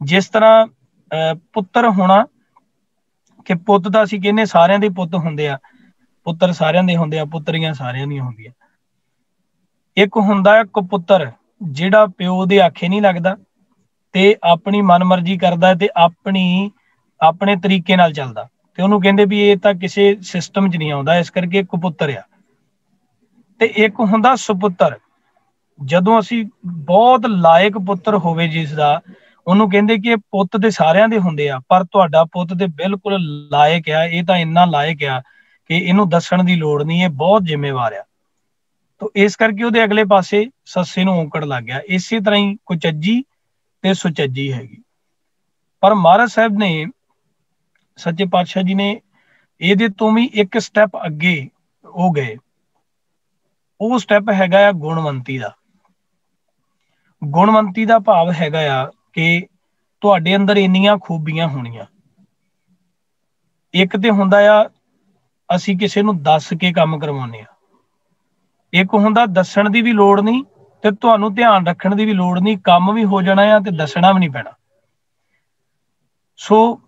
ਜਿਸ ਤਰ੍ਹਾਂ ਪੁੱਤਰ ਹੋਣਾ, ਕਿ ਪੁੱਤ ਤਾਂ ਅਸੀਂ ਕਹਿੰਦੇ ਸਾਰਿਆਂ ਦੇ ਪੁੱਤ ਹੁੰਦੇ ਆ, ਪੁੱਤਰ ਸਾਰਿਆਂ ਦੇ ਹੁੰਦੇ ਆ, ਪੁੱਤਰੀਆਂ ਸਾਰਿਆਂ ਦੀਆਂ ਹੁੰਦੀਆਂ। ਇੱਕ ਹੁੰਦਾ ਹੈ ਕਪੁੱਤਰ, ਜਿਹੜਾ ਪਿਓ ਦੇ ਆਖੇ ਨਹੀਂ ਲੱਗਦਾ ਤੇ ਆਪਣੀ ਮਨਮਰਜ਼ੀ ਕਰਦਾ ਤੇ ਆਪਣੇ ਤਰੀਕੇ ਨਾਲ ਚੱਲਦਾ, ਤੇ ਉਹਨੂੰ ਕਹਿੰਦੇ ਵੀ ਇਹ ਤਾਂ ਕਿਸੇ ਸਿਸਟਮ 'ਚ ਨਹੀਂ ਆਉਂਦਾ, ਇਸ ਕਰਕੇ ਕਪੁੱਤਰ ਆ। ਤੇ ਇੱਕ ਹੁੰਦਾ ਸੁਪੁੱਤਰ, ਜਦੋਂ ਅਸੀਂ ਬਹੁਤ ਲਾਇਕ ਪੁੱਤਰ ਹੋਵੇ ਜਿਸ ਦਾ, ਉਹਨੂੰ ਕਹਿੰਦੇ ਕਿ ਇਹ ਪੁੱਤ ਤੇ ਸਾਰਿਆਂ ਦੇ ਹੁੰਦੇ ਆ, ਪਰ ਤੁਹਾਡਾ ਪੁੱਤ ਤੇ ਬਿਲਕੁਲ ਲਾਇਕ ਆ, ਇਹ ਤਾਂ ਇੰਨਾ ਲਾਇਕ ਆ ਕਿ ਇਹਨੂੰ ਦੱਸਣ ਦੀ ਲੋੜ ਨਹੀਂ, ਇਹ ਬਹੁਤ ਜ਼ਿੰਮੇਵਾਰ ਆ। ਤੋ ਇਸ ਕਰਕੇ ਉਹਦੇ ਅਗਲੇ ਪਾਸੇ ਸੱਸੇ ਨੂੰ ਔਂਕੜ ਲੱਗ ਗਿਆ। ਇਸੇ ਤਰ੍ਹਾਂ ਹੀ ਕੁਚੱਜੀ ਤੇ ਸੁਚੱਜੀ ਹੈਗੀ। ਪਰ ਮਹਾਰਾਜ ਸਾਹਿਬ ਨੇ, ਸੱਚੇ ਪਾਤਸ਼ਾਹ ਜੀ ਨੇ ਇਹਦੇ ਤੋਂ ਵੀ ਇੱਕ ਸਟੈਪ ਅੱਗੇ ਹੋ ਗਏ। ਉਹ ਸਟੈਪ ਹੈਗਾ ਆ ਗੁਣਵੰਤੀ ਦਾ। ਗੁਣਵੰਤੀ ਦਾ ਭਾਵ ਹੈਗਾ ਆ ਕਿ ਤੁਹਾਡੇ ਅੰਦਰ ਇੰਨੀਆਂ ਖੂਬੀਆਂ ਹੋਣੀਆਂ। ਇੱਕ ਤੇ ਹੁੰਦਾ ਆ ਅਸੀਂ ਕਿਸੇ ਨੂੰ ਦੱਸ ਕੇ ਕੰਮ ਕਰਵਾਉਂਦੇ ਆ, ਇੱਕ ਹੁੰਦਾ ਦੱਸਣ ਦੀ ਵੀ ਲੋੜ ਨਹੀਂ ਤੇ ਤੁਹਾਨੂੰ ਧਿਆਨ ਰੱਖਣ ਦੀ ਵੀ ਲੋੜ ਨਹੀਂ, ਕੰਮ ਵੀ ਹੋ ਜਾਣਾ ਆ ਤੇ ਦੱਸਣਾ ਵੀ ਨਹੀਂ ਪੈਣਾ। ਸੋ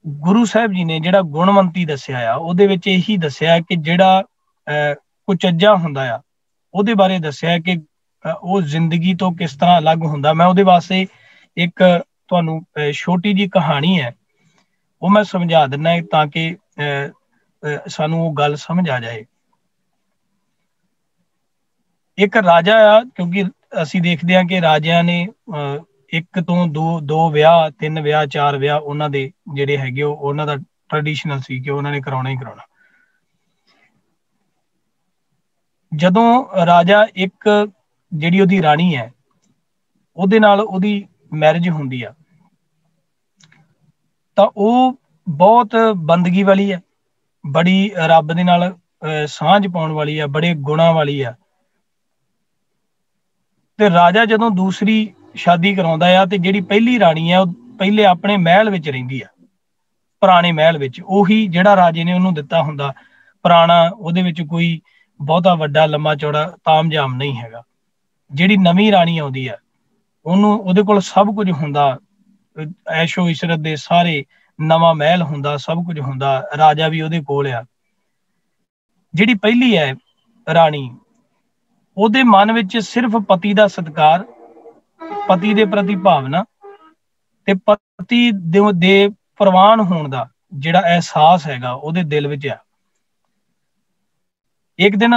ਗੁਰੂ ਸਾਹਿਬ ਜੀ ਨੇ ਜਿਹੜਾ ਗੁਣਵੰਤੀ ਦੱਸਿਆ ਆ, ਉਹਦੇ ਵਿੱਚ ਇਹੀ ਦੱਸਿਆ ਕਿ ਜਿਹੜਾ ਕੁਚੱਜਾ ਹੁੰਦਾ ਆ ਉਹਦੇ ਬਾਰੇ ਦੱਸਿਆ ਕਿ ਉਹ ਜ਼ਿੰਦਗੀ ਤੋਂ ਕਿਸ ਤਰ੍ਹਾਂ ਅਲੱਗ ਹੁੰਦਾ। ਮੈਂ ਉਹਦੇ ਵਾਸਤੇ ਇੱਕ ਤੁਹਾਨੂੰ ਛੋਟੀ ਜਿਹੀ ਕਹਾਣੀ ਹੈ, ਉਹ ਮੈਂ ਸਮਝਾ ਦਿੰਦਾ ਤਾਂ ਕਿ ਸਾਨੂੰ ਉਹ ਗੱਲ ਸਮਝ ਆ ਜਾਏ। ਇੱਕ ਰਾਜਾ ਆ, ਕਿਉਂਕਿ ਅਸੀਂ ਦੇਖਦੇ ਹਾਂ ਕਿ ਰਾਜਿਆਂ ਨੇ ਇੱਕ ਤੋਂ ਦੋ ਵਿਆਹ, 3 ਵਿਆਹ, 4 ਵਿਆਹ ਉਹਨਾਂ ਦੇ ਜਿਹੜੇ ਹੈਗੇ ਉਹ ਉਹਨਾਂ ਦਾ ਟ੍ਰੈਡੀਸ਼ਨਲ ਸੀ ਕਿ ਉਹਨਾਂ ਨੇ ਕਰਾਉਣਾ ਹੀ ਕਰਾਉਣਾ। ਜਦੋਂ ਰਾਜਾ ਇੱਕ ਜਿਹੜੀ ਉਹਦੀ ਰਾਣੀ ਹੈ ਉਹਦੇ ਨਾਲ ਉਹਦੀ ਮੈਰਿਜ ਹੁੰਦੀ ਆ, ਤਾਂ ਉਹ ਬਹੁਤ ਬੰਦਗੀ ਵਾਲੀ ਹੈ, ਬੜੀ ਰੱਬ ਦੇ ਨਾਲ ਸਾਂਝ ਪਾਉਣ ਵਾਲੀ ਆ, ਬੜੇ ਗੁਣਾਂ ਵਾਲੀ ਆ। ਤੇ ਰਾਜਾ ਜਦੋਂ ਦੂਸਰੀ ਸ਼ਾਦੀ ਕਰਾਉਂਦਾ ਆ ਤੇ ਜਿਹੜੀ ਪਹਿਲੀ ਰਾਣੀ ਆ ਉਹ ਪਹਿਲੇ ਆਪਣੇ ਮਹਿਲ ਵਿੱਚ ਰਹਿੰਦੀ ਆ, ਪੁਰਾਣੇ ਮਹਿਲ ਵਿੱਚ, ਉਹੀ ਜਿਹੜਾ ਰਾਜੇ ਨੇ ਉਹਨੂੰ ਦਿੱਤਾ ਹੁੰਦਾ ਪੁਰਾਣਾ, ਉਹਦੇ ਵਿੱਚ ਕੋਈ ਬਹੁਤਾ ਵੱਡਾ ਲੰਮਾ ਚੌੜਾ ਤਾਮਝਾਮ ਨਹੀਂ ਹੈਗਾ। ਜਿਹੜੀ ਨਵੀਂ ਰਾਣੀ ਆਉਂਦੀ ਆ ਉਹਨੂੰ, ਉਹਦੇ ਕੋਲ ਸਭ ਕੁਝ ਹੁੰਦਾ, ਐਸ਼ੋ ਇਸ਼ਰਤ ਦੇ ਸਾਰੇ, ਨਵਾਂ ਮਹਿਲ ਹੁੰਦਾ, ਸਭ ਕੁਝ ਹੁੰਦਾ, ਰਾਜਾ ਵੀ ਉਹਦੇ ਕੋਲ ਆ। ਜਿਹੜੀ ਪਹਿਲੀ ਹੈ ਰਾਣੀ, ਉਹਦੇ ਮਨ ਵਿੱਚ ਸਿਰਫ ਪਤੀ ਦਾ ਸਤਿਕਾਰ, ਪਤੀ ਦੇ ਪ੍ਰਤੀ ਭਾਵਨਾ ਤੇ ਪਤੀ ਦੇ ਪ੍ਰਵਾਨ ਹੋਣ ਦਾ ਜਿਹੜਾ ਅਹਿਸਾਸ ਹੈਗਾ ਉਹਦੇ ਦਿਲ ਵਿੱਚ ਆ। ਇੱਕ ਦਿਨ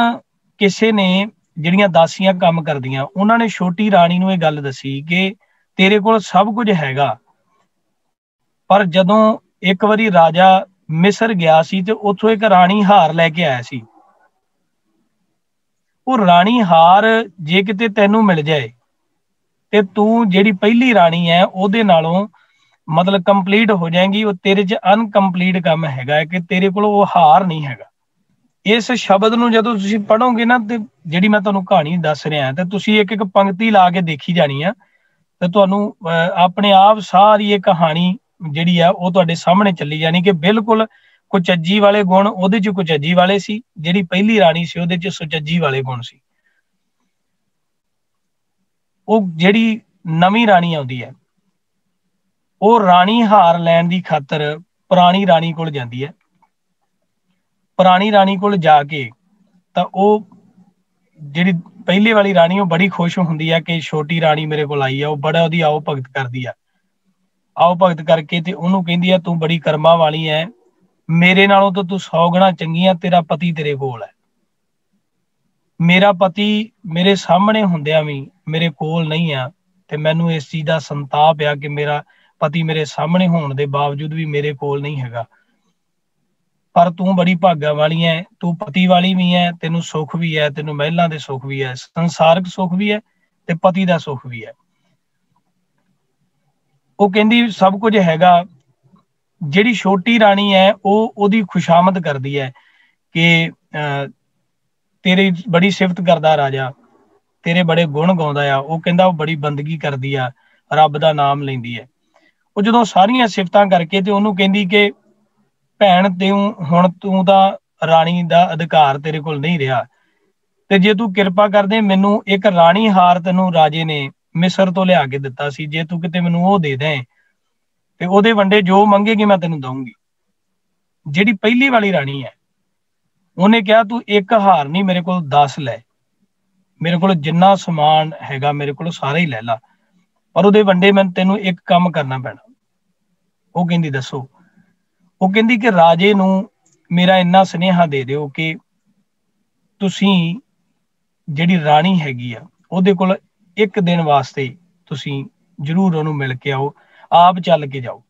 ਕਿਸੇ ਨੇ, ਜਿਹੜੀਆਂ ਦਾਸੀਆਂ ਕੰਮ ਕਰਦੀਆਂ, ਉਹਨਾਂ ਨੇ ਛੋਟੀ ਰਾਣੀ ਨੂੰ ਇਹ ਗੱਲ ਦੱਸੀ ਕਿ ਤੇਰੇ ਕੋਲ ਸਭ ਕੁਝ ਹੈਗਾ, ਪਰ ਜਦੋਂ ਇੱਕ ਵਾਰੀ ਰਾਜਾ ਮਿਸਰ ਗਿਆ ਸੀ ਤੇ ਉੱਥੋਂ ਇੱਕ ਰਾਣੀ ਹਾਰ ਲੈ ਕੇ ਆਇਆ ਸੀ। ਉਹ ਰਾਣੀ ਹਾਰ ਜੇ ਕਿਤੇ ਤੈਨੂੰ ਮਿਲ ਜਾਏ ਤੇ ਤੂੰ ਜਿਹੜੀ ਪਹਿਲੀ ਰਾਣੀ ਹੈ ਉਹਦੇ ਨਾਲੋਂ ਮਤਲਬ ਕੰਪਲੀਟ ਹੋ ਜਾਏਗੀ। ਉਹ ਤੇਰੇ 'ਚ ਅਨਕੰਪਲੀਟ ਕੰਮ ਹੈਗਾ ਕਿ ਤੇਰੇ ਕੋਲ ਉਹ ਹਾਰ ਨਹੀਂ ਹੈਗਾ। ਇਸ ਸ਼ਬਦ ਨੂੰ ਜਦੋਂ ਤੁਸੀਂ ਪੜ੍ਹੋਗੇ ਨਾ, ਤੇ ਜਿਹੜੀ ਮੈਂ ਤੁਹਾਨੂੰ ਕਹਾਣੀ ਦੱਸ ਰਿਹਾ ਤੇ ਤੁਸੀਂ ਇੱਕ ਇੱਕ ਪੰਕਤੀ ਲਾ ਕੇ ਦੇਖੀ ਜਾਣੀ ਆ, ਤੇ ਤੁਹਾਨੂੰ ਆਪਣੇ ਆਪ ਸਾਰੀ ਇਹ ਕਹਾਣੀ ਜਿਹੜੀ ਆ ਉਹ ਤੁਹਾਡੇ ਸਾਹਮਣੇ ਚੱਲੀ ਜਾਣੀ ਕਿ ਬਿਲਕੁਲ ਕੁਚੱਜੀ ਵਾਲੇ ਗੁਣ ਉਹਦੇ 'ਚ ਕੁਚੱਜੀ ਵਾਲੇ ਸੀ, ਜਿਹੜੀ ਪਹਿਲੀ ਰਾਣੀ ਸੀ ਉਹਦੇ 'ਚ ਸੁਚੱਜੀ ਵਾਲੇ ਗੁਣ ਸੀ। ਉਹ ਜਿਹੜੀ ਨਵੀਂ ਰਾਣੀ ਆਉਂਦੀ ਹੈ ਉਹ ਰਾਣੀ ਹਾਰ ਲੈਣ ਦੀ ਖਾਤਰ ਪੁਰਾਣੀ ਰਾਣੀ ਕੋਲ ਜਾਂਦੀ ਹੈ। ਪੁਰਾਣੀ ਰਾਣੀ ਕੋਲ ਜਾ ਕੇ ਤਾਂ ਉਹ ਜਿਹੜੀ ਪਹਿਲੇ ਵਾਲੀ ਰਾਣੀ ਉਹ ਬੜੀ ਖੁਸ਼ ਹੁੰਦੀ ਹੈ ਕਿ ਛੋਟੀ ਰਾਣੀ ਮੇਰੇ ਕੋਲ ਆਈ ਆ। ਉਹ ਬੜਾ ਉਹਦੀ ਆਓ ਭਗਤ ਕਰਦੀ ਆ। ਆਓ ਭਗਤ ਕਰਕੇ ਤੇ ਉਹਨੂੰ ਕਹਿੰਦੀ ਆ ਤੂੰ ਬੜੀ ਕਰਮਾਂ ਵਾਲੀ ਹੈ, ਮੇਰੇ ਨਾਲੋਂ ਤਾਂ ਤੂੰ 100 ਗੁਣਾ ਚੰਗੀ ਆ, ਤੇਰਾ ਪਤੀ ਤੇਰੇ ਕੋਲ ਹੈ। ਮੇਰਾ ਪਤੀ ਮੇਰੇ ਸਾਹਮਣੇ ਹੁੰਦਿਆਂ ਵੀ ਮੇਰੇ ਕੋਲ ਨਹੀਂ ਆ ਤੇ ਮੈਨੂੰ ਇਸ ਚੀਜ਼ ਦਾ ਸੰਤਾਪ ਆ ਕਿ ਮੇਰਾ ਪਤੀ ਮੇਰੇ ਸਾਹਮਣੇ ਹੋਣ ਦੇ ਬਾਵਜੂਦ ਵੀ ਮੇਰੇ ਕੋਲ ਨਹੀਂ ਹੈਗਾ। ਪਰ ਤੂੰ ਬੜੀ ਭਾਗਾ ਵਾਲੀ ਹੈ, ਤੂੰ ਪਤੀ ਵਾਲੀ ਵੀ ਹੈ, ਤੈਨੂੰ ਸੁੱਖ ਵੀ ਹੈ, ਤੈਨੂੰ ਮਹਿਲਾਂ ਦੇ ਸੁੱਖ ਵੀ ਹੈ, ਸੰਸਾਰਿਕ ਸੁੱਖ ਵੀ ਹੈ ਤੇ ਪਤੀ ਦਾ ਸੁੱਖ ਵੀ ਹੈ। ਉਹ ਕਹਿੰਦੀ ਸਭ ਕੁਝ ਹੈਗਾ। ਜਿਹੜੀ ਛੋਟੀ ਰਾਣੀ ਹੈ ਉਹ ਉਹਦੀ ਖੁਸ਼ਾਮਦ ਕਰਦੀ ਹੈ ਕਿ ਤੇਰੀ ਬੜੀ ਸਿਫਤ ਕਰਦਾ ਰਾਜਾ, ਤੇਰੇ ਬੜੇ ਗੁਣ ਗਾਉਂਦਾ ਆ। ਉਹ ਕਹਿੰਦਾ ਉਹ ਬੜੀ ਬੰਦਗੀ ਕਰਦੀ ਆ, ਰੱਬ ਦਾ ਨਾਮ ਲੈਂਦੀ ਹੈ। ਉਹ ਜਦੋਂ ਸਾਰੀਆਂ ਸਿਫਤਾਂ ਕਰਕੇ ਤੇ ਉਹਨੂੰ ਕਹਿੰਦੀ ਕਿ ਭੈਣ ਹੁਣ ਤੂੰ ਤਾਂ ਰਾਣੀ ਦਾ ਅਧਿਕਾਰ ਤੇਰੇ ਕੋਲ ਨਹੀਂ ਰਿਹਾ, ਤੇ ਜੇ ਤੂੰ ਕਿਰਪਾ ਕਰਦੇ ਮੈਨੂੰ ਇੱਕ ਰਾਣੀ ਹਾਰ ਤੈਨੂੰ ਰਾਜੇ ਨੇ ਮਿਸਰ ਤੋਂ ਲਿਆ ਕੇ ਦਿੱਤਾ ਸੀ, ਜੇ ਤੂੰ ਕਿਤੇ ਮੈਨੂੰ ਉਹ ਦੇ ਦੇ ਤੇ ਉਹਦੇ ਵੰਡੇ ਜੋ ਮੰਗੇਗੀ ਮੈਂ ਤੈਨੂੰ ਦਊਂਗੀ। ਜਿਹੜੀ ਪਹਿਲੀ ਵਾਲੀ ਰਾਣੀ ਹੈ ਉਹਨੇ ਕਿਹਾ ਤੂੰ ਇੱਕ ਹਾਰ ਨਹੀਂ, ਮੇਰੇ ਕੋਲ 10 ਲੈ, ਮੇਰੇ ਕੋਲ ਜਿੰਨਾ ਸਮਾਨ ਹੈਗਾ ਮੇਰੇ ਕੋਲ ਸਾਰਾ ਹੀ ਲੈ ਲਾ, ਪਰ ਉਹਦੇ ਵੰਡੇ ਮੈਂ ਤੈਨੂੰ ਇੱਕ ਕੰਮ ਕਰਨਾ ਪੈਣਾ। ਉਹ ਕਹਿੰਦੀ ਦੱਸੋ। ਉਹ ਕਹਿੰਦੀ ਕਿ ਰਾਜੇ ਨੂੰ ਮੇਰਾ ਇੰਨਾ ਸੁਨੇਹਾ ਦੇ ਦਿਓ ਕਿ ਤੁਸੀਂ ਜਿਹੜੀ ਰਾਣੀ ਹੈਗੀ ਆ ਉਹਦੇ ਕੋਲ ਇੱਕ ਦਿਨ ਵਾਸਤੇ ਤੁਸੀਂ ਜ਼ਰੂਰ ਉਹਨੂੰ ਮਿਲ ਕੇ ਆਓ, ਆਪ ਚੱਲ ਕੇ ਜਾਓ।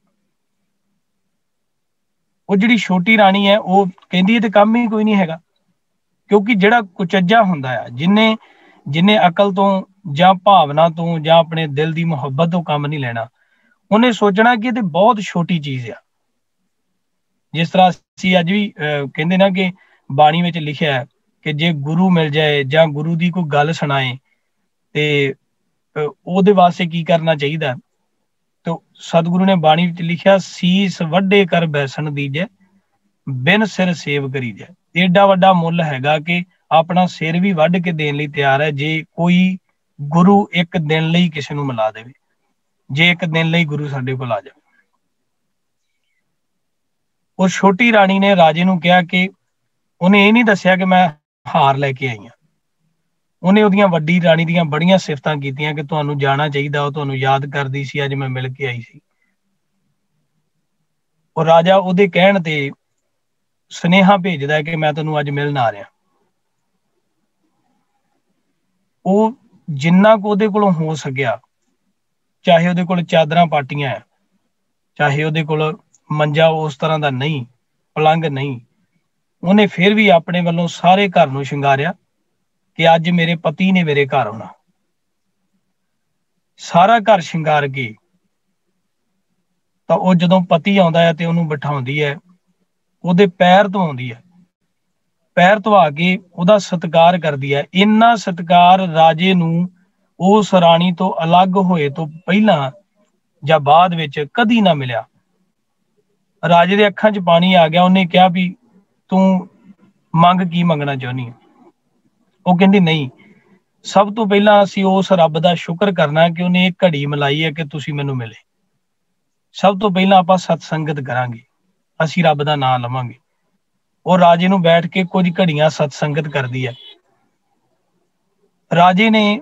ਉਹ ਜਿਹੜੀ ਛੋਟੀ ਰਾਣੀ ਹੈ ਉਹ ਕਹਿੰਦੀ ਇਹ ਤੇ ਕੰਮ ਹੀ ਕੋਈ ਨਹੀਂ ਹੈਗਾ, ਕਿਉਂਕਿ ਜਿਹੜਾ ਕੁਚੱਜਾ ਹੁੰਦਾ ਆ, ਜਿੰਨੇ ਅਕਲ ਤੋਂ ਜਾਂ ਭਾਵਨਾ ਤੋਂ ਜਾਂ ਆਪਣੇ ਦਿਲ ਦੀ ਮੁਹੱਬਤ ਤੋਂ ਕੰਮ ਨਹੀਂ ਲੈਣਾ, ਉਹਨੇ ਸੋਚਣਾ ਕਿ ਇਹ ਤੇ ਬਹੁਤ ਛੋਟੀ ਚੀਜ਼ ਆ। ਜਿਸ ਤਰ੍ਹਾਂ ਅਸੀਂ ਅੱਜ ਵੀ ਕਹਿੰਦੇ ਨਾ ਕਿ ਬਾਣੀ ਵਿੱਚ ਲਿਖਿਆ ਹੈ ਕਿ ਜੇ ਗੁਰੂ ਮਿਲ ਜਾਏ ਜਾਂ ਗੁਰੂ ਦੀ ਕੋਈ ਗੱਲ ਸੁਣਾਏ ਤੇ ਉਹਦੇ ਵਾਸਤੇ ਕੀ ਕਰਨਾ ਚਾਹੀਦਾ। ਤੇ ਸਤਿਗੁਰੂ ਨੇ ਬਾਣੀ ਵਿੱਚ ਲਿਖਿਆ ਸੀਸ ਵੱਡੇ ਕਰ ਬੈਸਣ ਦੀਜੈ, ਬਿਨ ਸਿਰ ਸੇਵ ਕਰੀ ਜੈ। ਏਡਾ ਵੱਡਾ ਮੁੱਲ ਹੈਗਾ ਕਿ ਆਪਣਾ ਸਿਰ ਵੀ ਵੱਢ ਕੇ ਦੇਣ ਲਈ ਤਿਆਰ ਹੈ ਜੇ ਕੋਈ ਗੁਰੂ ਇੱਕ ਦਿਨ ਲਈ ਕਿਸੇ ਨੂੰ ਮਿਲਾ ਦੇਵੇ, ਜੇ ਇੱਕ ਦਿਨ ਲਈ ਗੁਰੂ ਸਾਡੇ ਕੋਲ ਆ ਜਾਵੇ। ਉਹ ਛੋਟੀ ਰਾਣੀ ਨੇ ਰਾਜੇ ਨੂੰ ਕਿਹਾ ਕਿ ਉਹਨੇ ਇਹ ਨਹੀਂ ਦੱਸਿਆ ਕਿ ਮੈਂ ਹਾਰ ਲੈ ਕੇ ਆਈ ਹਾਂ। ਉਹਨੇ ਉਹਦੀਆਂ ਵੱਡੀ ਰਾਣੀ ਦੀਆਂ ਬੜੀਆਂ ਸਿਫਤਾਂ ਕੀਤੀਆਂ ਕਿ ਤੁਹਾਨੂੰ ਜਾਣਾ ਚਾਹੀਦਾ, ਉਹ ਤੁਹਾਨੂੰ ਯਾਦ ਕਰਦੀ ਸੀ, ਅੱਜ ਮੈਂ ਮਿਲ ਕੇ ਆਈ ਸੀ। ਉਹ ਰਾਜਾ ਉਹਦੇ ਕਹਿਣ ਤੇ ਸੁਨੇਹਾ ਭੇਜਦਾ ਕਿ ਮੈਂ ਤੈਨੂੰ ਅੱਜ ਮਿਲਣ ਆ ਰਿਹਾ। ਉਹ ਜਿੰਨਾ ਕੁ ਉਹਦੇ ਕੋਲੋਂ ਹੋ ਸਕਿਆ, ਚਾਹੇ ਉਹਦੇ ਕੋਲ ਚਾਦਰਾਂ ਪਾਟੀਆਂ, ਚਾਹੇ ਉਹਦੇ ਕੋਲ ਮੰਜਾ ਉਸ ਤਰ੍ਹਾਂ ਦਾ ਨਹੀਂ, ਪਲੰਗ ਨਹੀਂ, ਉਹਨੇ ਫਿਰ ਵੀ ਆਪਣੇ ਵੱਲੋਂ ਸਾਰੇ ਘਰ ਨੂੰ ਸ਼ਿੰਗਾਰਿਆ ਕਿ ਅੱਜ ਮੇਰੇ ਪਤੀ ਨੇ ਮੇਰੇ ਘਰ ਆਉਣਾ। ਸਾਰਾ ਘਰ ਸ਼ਿੰਗਾਰ ਕੇ ਤਾਂ ਉਹ ਜਦੋਂ ਪਤੀ ਆਉਂਦਾ ਹੈ ਤੇ ਉਹਨੂੰ ਬਿਠਾਉਂਦੀ ਹੈ, ਉਹਦੇ ਪੈਰ ਧਵਾਉਂਦੀ ਹੈ, ਪੈਰ ਧਵਾ ਕੇ ਉਹਦਾ ਸਤਿਕਾਰ ਕਰਦੀ ਹੈ। ਇੰਨਾ ਸਤਿਕਾਰ ਰਾਜੇ ਨੂੰ ਉਸ ਰਾਣੀ ਤੋਂ ਅਲੱਗ ਹੋਏ ਤੋਂ ਪਹਿਲਾਂ ਜਾਂ ਬਾਅਦ ਵਿੱਚ ਕਦੀ ਨਾ ਮਿਲਿਆ। ਰਾਜੇ ਦੇ ਅੱਖਾਂ 'ਚ ਪਾਣੀ ਆ ਗਿਆ। ਉਹਨੇ ਕਿਹਾ ਵੀ ਤੂੰ ਮੰਗ ਕੀ ਮੰਗਣਾ ਚਾਹੁੰਦੀ ਹੈ। ਉਹ ਕਹਿੰਦੀ ਨਹੀਂ, ਸਭ ਤੋਂ ਪਹਿਲਾਂ ਅਸੀਂ ਉਸ ਰੱਬ ਦਾ ਸ਼ੁਕਰ ਕਰਨਾ ਕਿ ਉਹਨੇ ਇਹ ਘੜੀ ਮਿਲਾਈ ਹੈ ਕਿ ਤੁਸੀਂ ਮੈਨੂੰ ਮਿਲੇ। ਸਭ ਤੋਂ ਪਹਿਲਾਂ ਆਪਾਂ ਸਤਸੰਗਤ ਕਰਾਂਗੇ, ਅਸੀਂ ਰੱਬ ਦਾ ਨਾਮ ਲਵਾਂਗੇ। ਉਹ ਰਾਜੇ ਨੂੰ ਬੈਠ ਕੇ ਕੁਝ ਘੜੀਆਂ ਸਤਸੰਗਤ ਕਰਦੀ ਹੈ। ਰਾਜੇ ਨੇ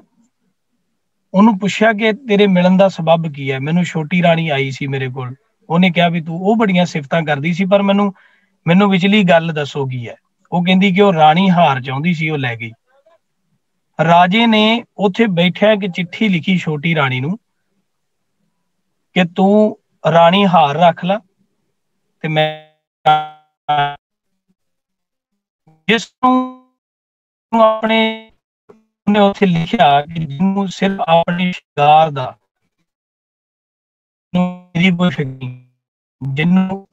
ਉਹਨੂੰ ਪੁੱਛਿਆ ਕਿ ਤੇਰੇ ਮਿਲਣ ਦਾ ਸਬੱਬ ਕੀ ਹੈ। ਮੈਨੂੰ ਛੋਟੀ ਰਾਣੀ ਆਈ ਸੀ ਮੇਰੇ ਕੋਲ, ਉਹਨੇ ਕਿਹਾ ਵੀ ਤੂੰ ਉਹ ਬੜੀਆਂ ਸਿਫਤਾਂ ਕਰਦੀ ਸੀ, ਪਰ ਮੈਨੂੰ ਵਿਚਲੀ ਗੱਲ ਦੱਸੋ ਕੀ ਹੈ। ਉਹ ਕਹਿੰਦੀ ਕਿ ਉਹ ਰਾਣੀ ਹਾਰ ਚਾਹੁੰਦੀ ਸੀ, ਉਹ ਲੈ ਗਈ। ਰਾਜੇ ਨੇ ਉੱਥੇ ਬੈਠਿਆ ਕਿ ਚਿੱਠੀ ਲਿਖੀ ਛੋਟੀ ਰਾਣੀ ਨੂੰ ਕਿ ਤੂੰ ਰਾਣੀ ਹਾਰ ਰੱਖ ਲਾ ਤੇ ਮੈਂ ਜਿਸ ਨੂੰ ਆਪਣੇ ਉਹਨੇ ਉੱਥੇ ਲਿਖਿਆ ਕਿ ਜਿਹਨੂੰ ਸਿਰਫ ਆਪਣੇ ਸ਼ਿੰਗਾਰ ਦਾ ਜਿਹਨੂੰ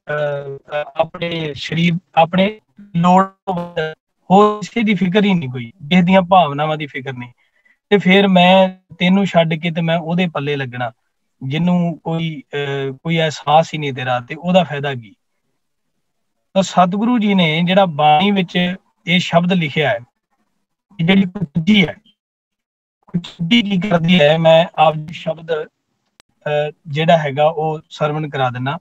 ਆਪਣੇ ਸਰੀਰ ਆਪਣੇ ਲੋੜ ਹੋਰ ਕਿਸੇ ਦੀ ਫਿਕਰ ਹੀ ਨਹੀਂ, ਕੋਈ ਕਿਸੇ ਦੀਆਂ ਭਾਵਨਾਵਾਂ ਦੀ ਫਿਕਰ ਨਹੀਂ, ਤੇ ਫਿਰ ਮੈਂ ਤੈਨੂੰ ਛੱਡ ਕੇ ਤੇ ਮੈਂ ਉਹਦੇ ਪੱਲੇ ਲੱਗਣਾ ਜਿਹਨੂੰ ਕੋਈ ਅਹਿਸਾਸ ਹੀ ਨਹੀਂ ਤੇਰਾ, ਤੇ ਉਹਦਾ ਫਾਇਦਾ ਕੀ। ਤਾਂ ਸਤਿਗੁਰੂ ਜੀ ਨੇ ਜਿਹੜਾ ਬਾਣੀ ਵਿੱਚ ਇਹ ਸ਼ਬਦ ਲਿਖਿਆ ਹੈ, ਜਿਹੜੀ ਕੁੱਜੀ ਹੈ, ਕੁੱਜੀ ਕੀ ਕਰਦੀ ਹੈ, ਮੈਂ ਆਪ ਸ਼ਬਦ ਜਿਹੜਾ ਹੈਗਾ ਉਹ ਸਰਵਣ ਕਰਾ ਦਿੰਨਾ।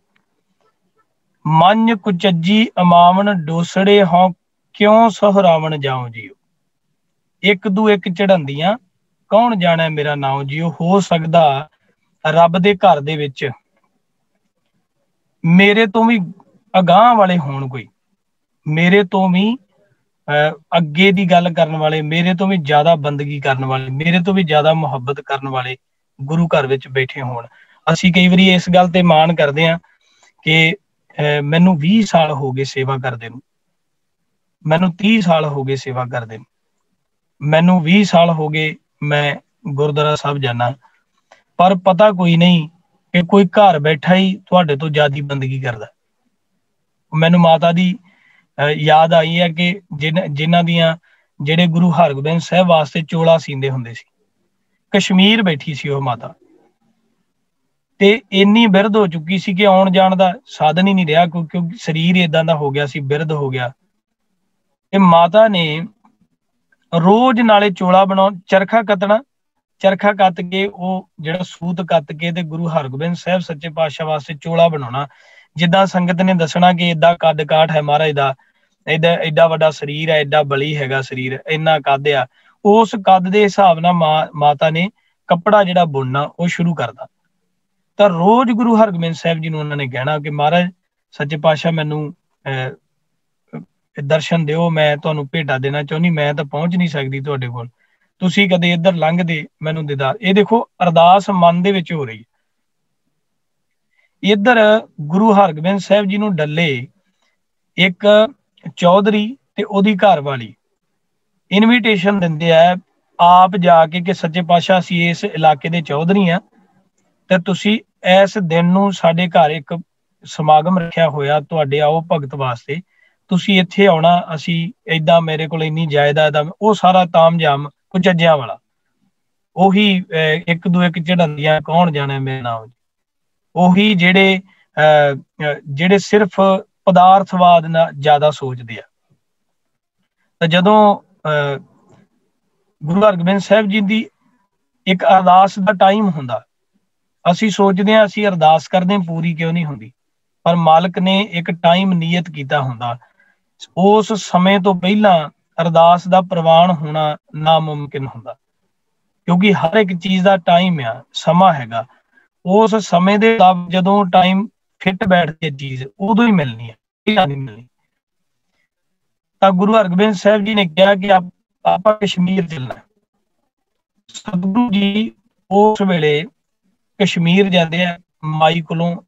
ਮਨ ਕੁਚੱਜੀ ਅਮਾਵਣ ਡੋਸੜੇ ਹੋਂ ਕਿਉਂ ਸਹਰਾਵਣ ਜਾਉ ਜੀਓ। ਇੱਕ ਦੂ ਇੱਕ ਚੜ੍ਹਾਉਂਦੀਆਂ ਕੌਣ ਜਾਣਾ ਮੇਰਾ ਨਾਉ ਜੀਓ। ਹੋ ਸਕਦਾ ਰੱਬ ਦੇ ਘਰ ਦੇ ਵਿੱਚ ਮੇਰੇ ਤੋਂ ਵੀ ਅਗਾਂਹ ਵਾਲੇ ਹੋਣ, ਕੋਈ ਮੇਰੇ ਤੋਂ ਵੀ ਅੱਗੇ ਦੀ ਗੱਲ ਕਰਨ ਵਾਲੇ, ਮੇਰੇ ਤੋਂ ਵੀ ਜ਼ਿਆਦਾ ਬੰਦਗੀ ਕਰਨ ਵਾਲੇ, ਮੇਰੇ ਤੋਂ ਵੀ ਜ਼ਿਆਦਾ ਮੁਹੱਬਤ ਕਰਨ ਵਾਲੇ ਗੁਰੂ ਘਰ ਵਿੱਚ ਬੈਠੇ ਹੋਣ। ਅਸੀਂ ਕਈ ਵਾਰੀ ਇਸ ਗੱਲ ਤੇ ਮਾਣ ਕਰਦੇ ਹਾਂ ਕਿ ਮੈਨੂੰ 20 ਸਾਲ ਹੋ ਗਏ ਸੇਵਾ ਕਰਦੇ ਨੂੰ, ਮੈਨੂੰ 30 ਸਾਲ ਹੋ ਗਏ ਸੇਵਾ ਕਰਦੇ ਨੂੰ, ਮੈਨੂੰ 20 ਸਾਲ ਹੋ ਗਏ ਮੈਂ ਗੁਰਦੁਆਰਾ ਸਾਹਿਬ ਜਾਣਾ, ਪਰ ਪਤਾ ਕੋਈ ਨਹੀਂ ਕਿ ਕੋਈ ਘਰ ਬੈਠਾ ਹੀ ਤੁਹਾਡੇ ਤੋਂ ਜ਼ਿਆਦਾ ਬੰਦਗੀ ਕਰਦਾ। ਮੈਨੂੰ ਮਾਤਾ ਦੀ ਯਾਦ ਆਈ ਹੈ ਕਿ ਜਿਨ੍ਹਾਂ ਦੀਆਂ ਜਿਹੜੇ ਗੁਰੂ ਹਰਗੋਬਿੰਦ ਸਾਹਿਬ ਵਾਸਤੇ ਚੋਲਾ ਸੀਂਦੇ ਹੁੰਦੇ ਸੀ, ਕਸ਼ਮੀਰ ਬੈਠੀ ਸੀ ਉਹ ਮਾਤਾ, ਤੇ ਇੰਨੀ ਬਿਰਧ ਹੋ ਚੁੱਕੀ ਸੀ ਕਿ ਆਉਣ ਜਾਣ ਦਾ ਸਾਧਨ ਹੀ ਨਹੀਂ ਰਿਹਾ, ਕਿਉਂਕਿ ਸਰੀਰ ਏਦਾਂ ਦਾ ਹੋ ਗਿਆ ਸੀ, ਬਿਰਧ ਹੋ ਗਿਆ। ਤੇ ਮਾਤਾ ਨੇ ਰੋਜ਼ ਨਾਲੇ ਚੋਲਾ ਬਣਾਉਣ, ਚਰਖਾ ਕੱਤਣਾ, ਚਰਖਾ ਕੱਤ ਕੇ ਉਹ ਜਿਹੜਾ ਸੂਤ ਕੱਤ ਕੇ ਤੇ ਗੁਰੂ ਹਰਗੋਬਿੰਦ ਸਾਹਿਬ ਸੱਚੇ ਪਾਤਸ਼ਾਹ ਵਾਸਤੇ ਚੋਲਾ ਬਣਾਉਣਾ। ਜਿੱਦਾਂ ਸੰਗਤ ਨੇ ਦੱਸਣਾ ਕਿ ਏਦਾਂ ਕੱਦ ਕਾਠ ਹੈ ਮਹਾਰਾਜ ਦਾ, ਏਡਾ ਵੱਡਾ ਸਰੀਰ ਹੈ, ਏਡਾ ਬਲੀ ਹੈਗਾ ਸਰੀਰ, ਇੰਨਾ ਕੱਦ ਆ। ਉਸ ਕੱਦ ਦੇ ਹਿਸਾਬ ਨਾਲ ਮਾਤਾ ਨੇ ਕੱਪੜਾ ਜਿਹੜਾ ਬੁਣਨਾ ਉਹ ਸ਼ੁਰੂ ਕਰਦਾ। ਤਾਂ ਰੋਜ਼ ਗੁਰੂ ਹਰਗੋਬਿੰਦ ਸਾਹਿਬ ਜੀ ਨੂੰ ਉਹਨਾਂ ਨੇ ਕਹਿਣਾ ਕਿ ਮਹਾਰਾਜ ਸੱਚੇ ਪਾਤਸ਼ਾਹ ਮੈਨੂੰ ਦਰਸ਼ਨ ਦਿਓ, ਮੈਂ ਤੁਹਾਨੂੰ ਭੇਟਾ ਦੇਣਾ ਚਾਹੁੰਦੀ, ਮੈਂ ਤਾਂ ਪਹੁੰਚ ਨਹੀਂ ਸਕਦੀ ਤੁਹਾਡੇ ਕੋਲ, ਤੁਸੀਂ ਕਦੇ ਇੱਧਰ ਲੰਘਦੇ ਮੈਨੂੰ ਦੀਦਾਰ। ਇਹ ਦੇਖੋ ਅਰਦਾਸ ਮਨ ਦੇ ਵਿੱਚ ਹੋ ਰਹੀ। ਇੱਧਰ ਗੁਰੂ ਹਰਗੋਬਿੰਦ ਸਾਹਿਬ ਜੀ ਨੂੰ ਡੱਲੇ ਇੱਕ ਚੌਧਰੀ ਤੇ ਉਹਦੀ ਘਰ ਵਾਲੀ ਇਨਵੀਟੇਸ਼ਨ ਦਿੰਦੇ ਆ ਆਪ ਜਾ ਕੇ ਕਿ ਸੱਚੇ ਪਾਤਸ਼ਾਹ ਅਸੀਂ ਇਸ ਇਲਾਕੇ ਦੇ ਚੌਧਰੀ ਆ ਤੇ ਤੁਸੀਂ ਇਸ ਦਿਨ ਨੂੰ ਸਾਡੇ ਘਰ ਇੱਕ ਸਮਾਗਮ ਰੱਖਿਆ ਹੋਇਆ ਤੁਹਾਡੇ ਆਓ ਭਗਤ ਵਾਸਤੇ, ਤੁਸੀਂ ਇੱਥੇ ਆਉਣਾ, ਅਸੀਂ ਏਦਾਂ ਮੇਰੇ ਕੋਲ ਇੰਨੀ ਜਾਇਦਾਦ ਆ। ਉਹ ਸਾਰਾ ਤਾਮਝਾਮ ਕੁਚੱਜਿਆਂ ਵਾਲਾ, ਉਹੀ ਇੱਕ ਦੂ ਇੱਕ ਚੜ੍ਹਾਉਂਦੀਆਂ ਕੌਣ ਜਾਣਾ ਮੇਰੇ ਨਾਮ, ਉਹੀ ਜਿਹੜੇ ਸਿਰਫ ਪਦਾਰਥਵਾਦ ਨਾਲ ਜ਼ਿਆਦਾ ਸੋਚਦੇ ਆ। ਤਾਂ ਜਦੋਂ ਗੁਰੂ ਹਰਗੋਬਿੰਦ ਸਾਹਿਬ ਜੀ ਦੀ ਇੱਕ ਅਰਦਾਸ ਦਾ ਟਾਈਮ ਹੁੰਦਾ, ਅਸੀਂ ਸੋਚਦੇ ਹਾਂ ਅਸੀਂ ਅਰਦਾਸ ਕਰਦੇ ਪੂਰੀ ਕਿਉਂ ਨਹੀਂ ਹੁੰਦੀ, ਪਰ ਮਾਲਕ ਨੇ ਇੱਕ ਟਾਈਮ ਨਿਯਤ ਕੀਤਾ ਹੁੰਦਾ। ਉਸ ਸਮੇਂ ਤੋਂ ਪਹਿਲਾਂ ਅਰਦਾਸ ਦਾ ਪ੍ਰਵਾਨ ਹੋਣਾ ਨਾਮੁਮਕਿਨ ਹੁੰਦਾ, ਕਿਉਂਕਿ ਹਰ ਇੱਕ ਚੀਜ਼ ਦਾ ਟਾਈਮ ਆ, ਸਮਾਂ ਹੈਗਾ। ਉਸ ਸਮੇਂ ਦੇ ਜਦੋਂ ਟਾਈਮ ਫਿੱਟ ਬੈਠਦੀ ਹੈ ਚੀਜ਼, ਉਦੋਂ ਹੀ ਮਿਲਣੀ ਹੈ, ਨਹੀਂ ਮਿਲਣੀ। ਤਾਂ ਗੁਰੂ ਹਰਗੋਬਿੰਦ ਸਾਹਿਬ ਜੀ ਨੇ ਕਿਹਾ ਕਿ ਆਪਾਂ ਕਸ਼ਮੀਰ ਚੱਲਣਾ। ਸਤਿਗੁਰੂ ਜੀ ਉਸ ਵੇਲੇ ਕਸ਼ਮੀਰ ਜਾਂਦੇ ਆ, ਮਾਈ ਕੋਲੋਂ